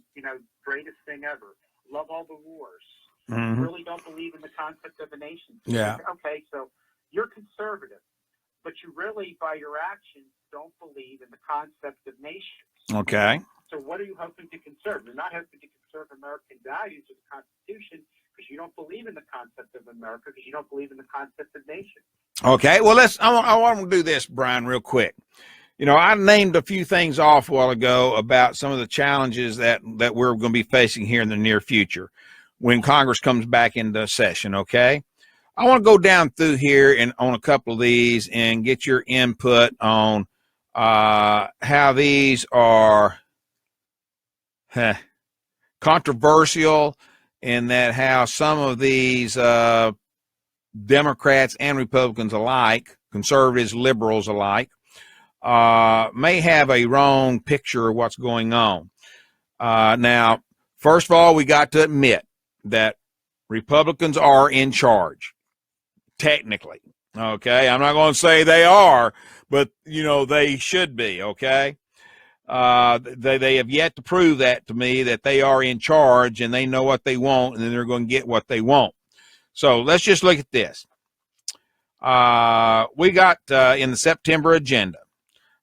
greatest thing ever. Love all the wars. Really don't believe in the concept of a nation. Yeah. Okay, so you're conservative, but you really, by your actions, don't believe in the concept of nations. Okay. So what are you hoping to conserve? You're not hoping to conserve American values or the Constitution because you don't believe in the concept of America, because you don't believe in the concept of nation. Okay. Well, I want to do this, Brian, real quick. I named a few things off a while ago about some of the challenges that we're going to be facing here in the near future when Congress comes back into session. Okay. I want to go down through here and on a couple of these and get your input on how these are controversial, and that how some of these Democrats and Republicans alike, conservatives, liberals alike, may have a wrong picture of what's going on. Now, first of all, we got to admit that Republicans are in charge, technically. Okay, I'm not going to say they are, but they should be. Okay, they have yet to prove that to me, that they are in charge and they know what they want and then they're going to get what they want. So let's just look at this. We got in the September agenda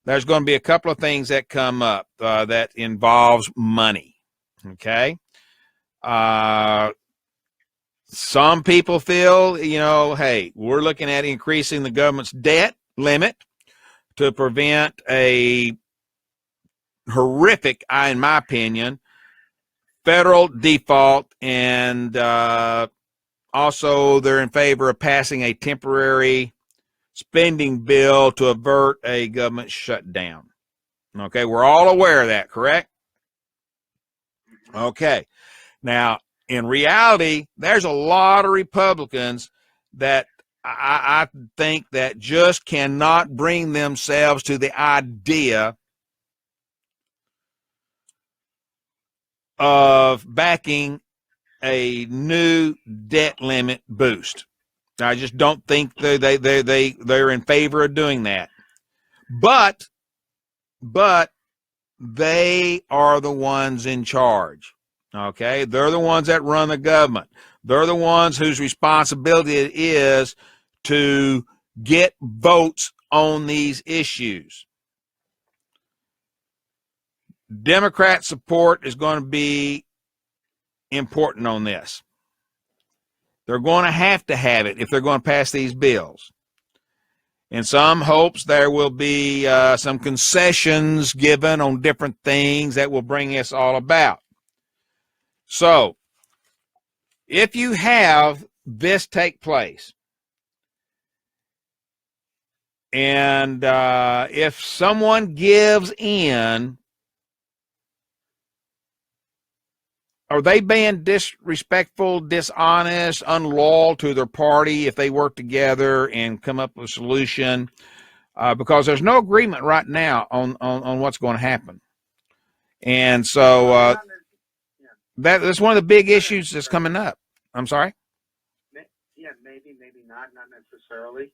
there's going to be a couple of things that come up that involves money. Okay. Some people feel, hey, we're looking at increasing the government's debt limit to prevent a horrific, in my opinion, federal default, and also they're in favor of passing a temporary spending bill to avert a government shutdown. Okay, we're all aware of that, correct? Okay. Now, in reality, there's a lot of Republicans that I think that just cannot bring themselves to the idea of backing a new debt limit boost. I just don't think they're in favor of doing that. But they are the ones in charge. Okay, they're the ones that run the government. They're the ones whose responsibility it is to get votes on these issues. Democrat support is going to be important on this. They're going to have it if they're going to pass these bills. In some hopes, there will be some concessions given on different things that will bring us all about. So, if you have this take place, and if someone gives in, are they being disrespectful, dishonest, unloyal to their party if they work together and come up with a solution? Because there's no agreement right now on what's going to happen. And so that's one of the big issues that's coming up. I'm sorry? Yeah, maybe not necessarily.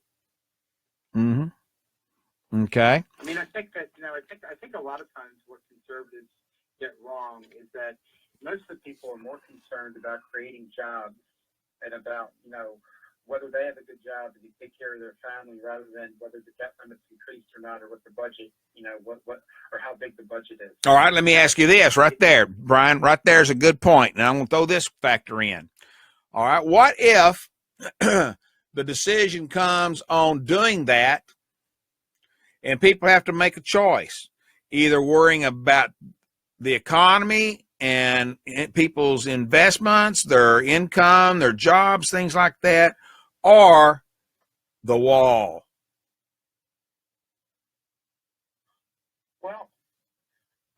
Mm-hmm. Okay. I mean, I think that, I think a lot of times what conservatives get wrong is that most of the people are more concerned about creating jobs and about, whether they have a good job and they take care of their family rather than whether the debt limit's increased or not, or what the budget, what or how big the budget is. All right, let me ask you this right there, Brian. Right there is a good point. And I'm going to throw this factor in. All right, what if the decision comes on doing that and people have to make a choice, either worrying about the economy and people's investments, their income, their jobs, things like that, or the wall? Well,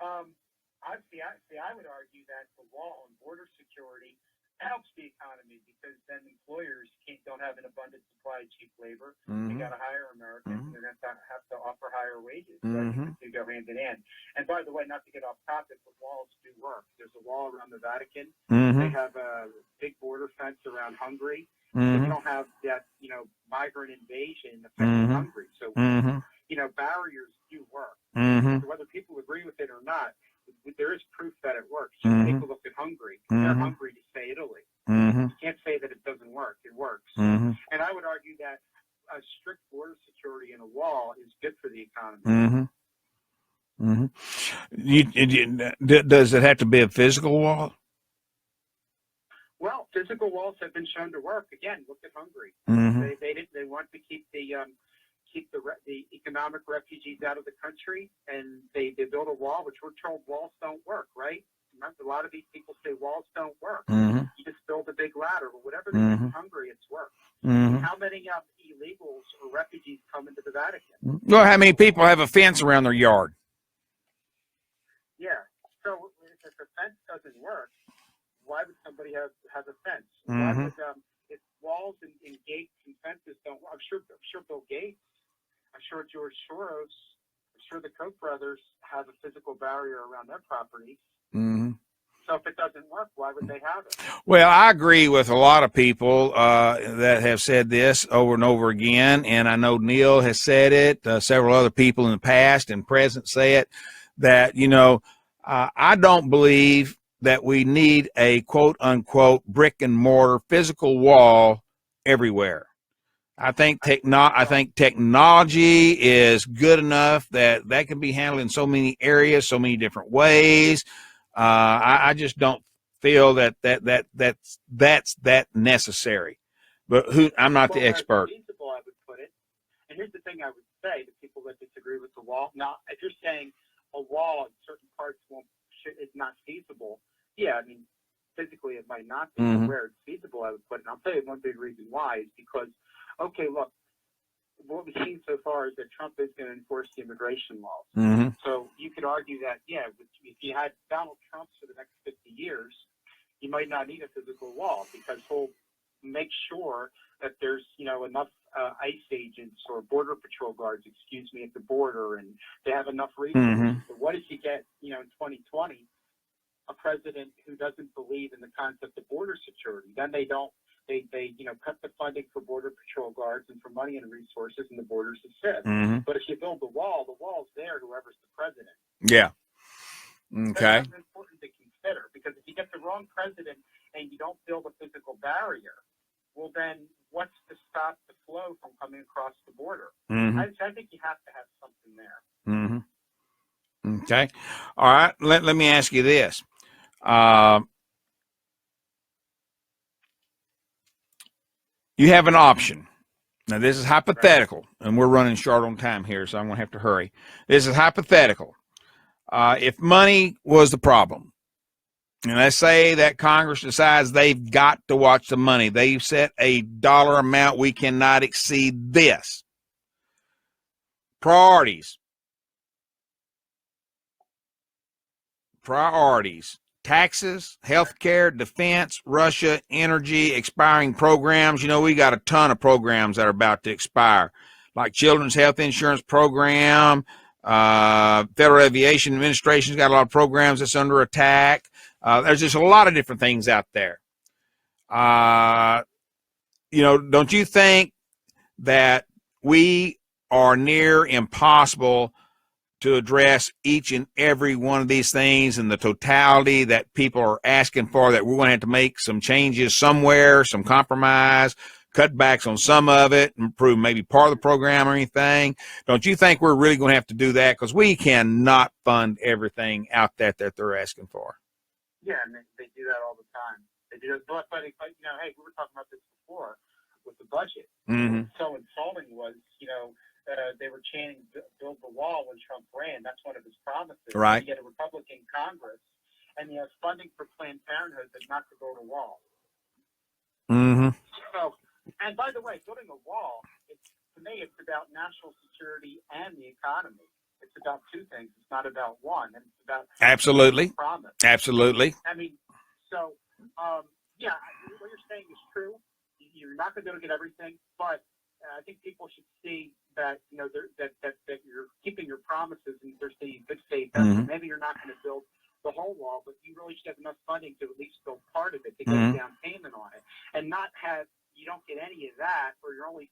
I would argue that the wall and border security helps the economy because then employers don't have an abundant supply of cheap labor. They got to hire Americans, and they're going to have to offer higher wages. So I think the two go hand in hand. And by the way, not to get off topic, but walls do work. There's a wall around the Vatican. They have a big border fence around Hungary. So you don't have that, migrant invasion affecting Hungary. So, barriers do work. So whether people agree with it or not, there is proof that it works. Just take a look at Hungary. They're hungry to say Italy. You can't say that it doesn't work. It works. And I would argue that a strict border security and a wall is good for the economy. Does it have to be a physical wall? Well, physical walls have been shown to work. Again, look at Hungary. They want to keep the economic refugees out of the country, and they build a wall, which we're told walls don't work, right? Remember, a lot of these people say walls don't work. You just build a big ladder, but whatever they do in Hungary, it's worked. How many illegals or refugees come into the Vatican? Well, how many people have a fence around their yard? Yeah. So if the fence doesn't work, why would somebody have a fence? Why would, if walls and gates and fences don't work? I'm sure Bill Gates, I'm sure George Soros, I'm sure the Koch brothers have a physical barrier around their properties. So if it doesn't work, why would they have it? Well, I agree with a lot of people that have said this over and over again, and I know Neil has said it, several other people in the past and present say it, that, I don't believe that we need a quote-unquote brick and mortar physical wall everywhere. I think technology is good enough that can be handled in so many areas, so many different ways. I just don't feel that's that necessary. But I'm not the expert. Feasible, I would put it. And here's the thing I would say to people that disagree with the wall. Now, if you're saying a wall in certain parts is not feasible, yeah, I mean, physically it might not be. Mm-hmm. Where it's feasible, I would put it. And I'll tell you one big reason why is because, okay, look, what we've seen so far is that Trump is going to enforce the immigration laws. Mm-hmm. So you could argue that, yeah, if you had Donald Trump for the next 50 years, you might not need a physical wall because he'll make sure that there's, enough ICE agents or Border Patrol guards, at the border, and they have enough resources. Mm-hmm. But what if you get, in 2020, a president who doesn't believe in the concept of border security? Then they cut the funding for Border Patrol guards and for money and resources, and the borders assist. Mm-hmm. But if you build the wall's there, whoever's the president. Yeah. Okay. That's important to consider, because if you get the wrong president and you don't build a physical barrier, well, then what's to stop the flow from coming across the border? Mm-hmm. I think you have to have something there. Mm-hmm. Okay. All right. Let me ask you this. You have an option. Now, this is hypothetical, and we're running short on time here, so I'm going to have to hurry. This is hypothetical. If money was the problem, and let's say that Congress decides they've got to watch the money. They've set a dollar amount. We cannot exceed this. Priorities. Taxes, healthcare, defense, Russia, energy, expiring programs. We got a ton of programs that are about to expire, like Children's Health Insurance Program. Federal Aviation Administration's got a lot of programs that's under attack. There's just a lot of different things out there. Don't you think that we are near impossible to address each and every one of these things and the totality that people are asking for, that we're going to have to make some changes somewhere, some compromise, cutbacks on some of it, improve maybe part of the program or anything? Don't you think we're really going to have to do that? Because we cannot fund everything out there that they're asking for. Yeah, and they do that all the time. They do that, but hey, we were talking about this before with the budget. Mm-hmm. So insulting was, they were chanting "build the wall" when Trump ran. That's one of his promises. Right. You get a Republican Congress, and he has funding for Planned Parenthood, but not to build a wall. Mm-hmm. So, and by the way, building a wall, to me, it's about national security and the economy. It's about two things. It's not about one. And it's about Absolutely. Promise. Absolutely. I mean, so yeah, what you're saying is true. You're not going to be able to get everything, but I think people should see that that you're keeping your promises and there's the good faith. Mm-hmm. Maybe you're not going to build the whole wall, but you really should have enough funding to at least build part of it, to get a down payment on it, and not have you don't get any of that, or you're only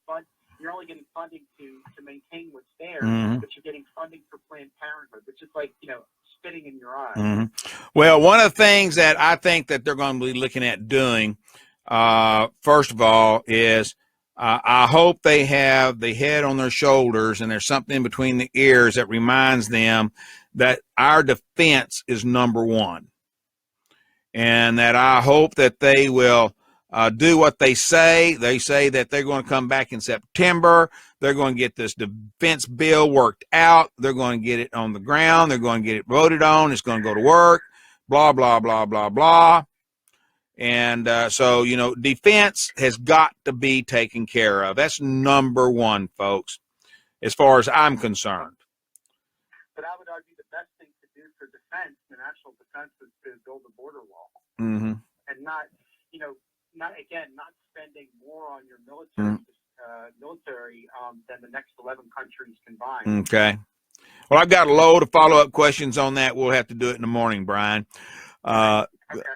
getting funding to maintain what's there, but you're getting funding for Planned Parenthood, which is like spitting in your eye. Mm-hmm. Well, one of the things that I think that they're going to be looking at doing, first of all, is I hope they have the head on their shoulders and there's something between the ears that reminds them that our defense is number one. And that I hope that they will do what they say. They say that they're going to come back in September. They're going to get this defense bill worked out. They're going to get it on the ground. They're going to get it voted on. It's going to go to work, blah, blah, blah, blah, blah. And so, defense has got to be taken care of. That's number one, folks, as far as I'm concerned. But I would argue the best thing to do for defense, the national defense, is to build a border wall. Mm-hmm. And not spending more on your military than the next 11 countries combined. Okay. Well, I've got a load of follow-up questions on that. We'll have to do it in the morning, Brian. Okay.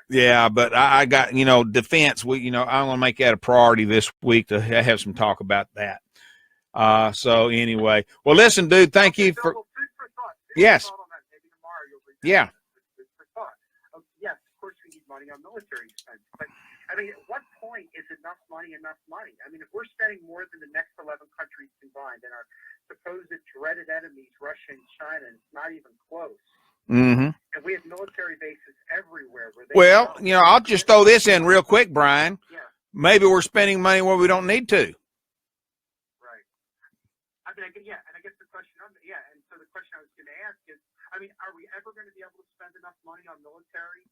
Yeah, but I got, defense. I want to make that a priority this week to have some talk about that. So anyway, well, listen, dude, thank you for. Food for thought. Yes. Maybe tomorrow you'll yeah. Food for thought. Yes, of course we need money on military expense. But, I mean, at what point is enough money enough money? I mean, if we're spending more than the next 11 countries combined and our supposed dreaded enemies, Russia and China, it's not even close. Mm-hmm. And we have military bases everywhere. Well, you know, I'll just throw this in real quick, Brian. Yeah. Maybe we're spending money where we don't need to. Right. I mean, and I guess the question, and so the question I was going to ask is, I mean, are we ever going to be able to spend enough money on military,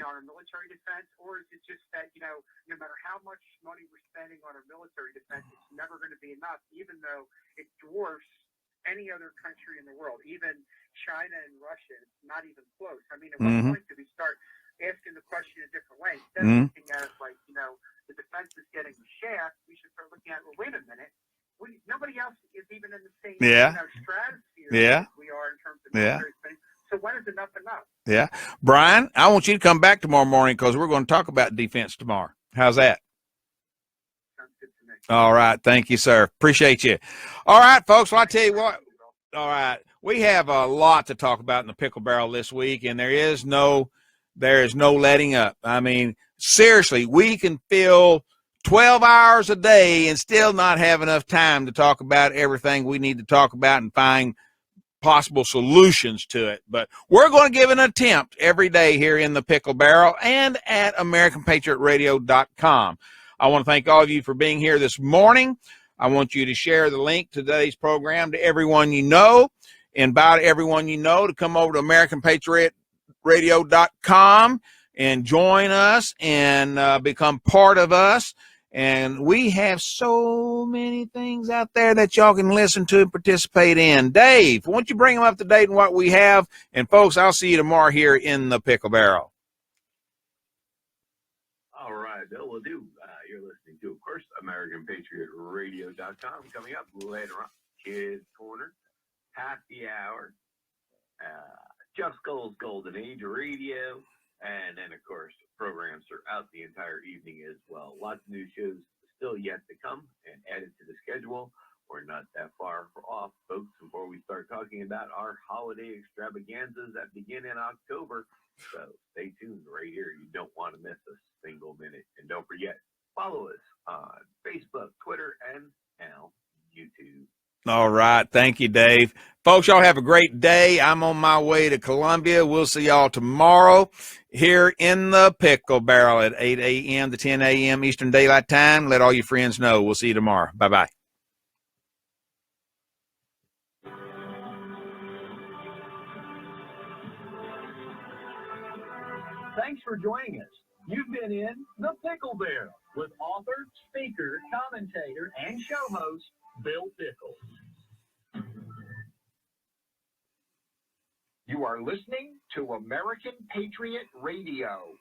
on our military defense, or is it just that, no matter how much money we're spending on our military defense, it's never going to be enough, even though it dwarfs any other country in the world, even China and Russia. It's not even close. I mean, at what point do we start asking the question a different way? Instead of looking at it like, the defense is getting the shaft, we should start looking at, well, wait a minute. Nobody else is even in the same stratosphere as we are in terms of military spending. So when is enough enough? Yeah. Brian, I want you to come back tomorrow morning because we're going to talk about defense tomorrow. How's that? Sounds good to me. All right. Thank you, sir. Appreciate you. All right, folks. Well, I tell you what. All right. We have a lot to talk about in the Pickle Barrel this week, and there is no letting up. I mean, seriously, we can fill 12 hours a day and still not have enough time to talk about everything we need to talk about and find possible solutions to it. But we're going to give an attempt every day here in the Pickle Barrel and at AmericanPatriotRadio.com. I want to thank all of you for being here this morning. I want you to share the link to today's program to everyone you know. Invite everyone you know to come over to AmericanPatriotRadio.com and join us and become part of us. And we have so many things out there that y'all can listen to and participate in. Dave, why don't you bring them up to date on what we have? And, folks, I'll see you tomorrow here in the Pickle Barrel. All right, Bill, will do. You're listening to, of course, AmericanPatriotRadio.com. Coming up later on, Kids Corner, Happy Hour, Jeff Skull's Golden Age Radio, and then, of course, programs throughout the entire evening as well. Lots of new shows still yet to come and added to the schedule. We're not that far off, folks, before we start talking about our holiday extravaganzas that begin in October. So stay tuned right here. You don't want to miss a single minute. And don't forget, follow us on Facebook, Twitter, and now YouTube. All right. Thank you, Dave. Folks, y'all have a great day. I'm on my way to Columbia. We'll see y'all tomorrow here in the Pickle Barrel at 8 a.m. to 10 a.m. Eastern Daylight Time. Let all your friends know. We'll see you tomorrow. Bye-bye. Thanks for joining us. You've been in the Pickle Barrel with author, speaker, commentator, and show host Bill Pickle. You are listening to American Patriot Radio.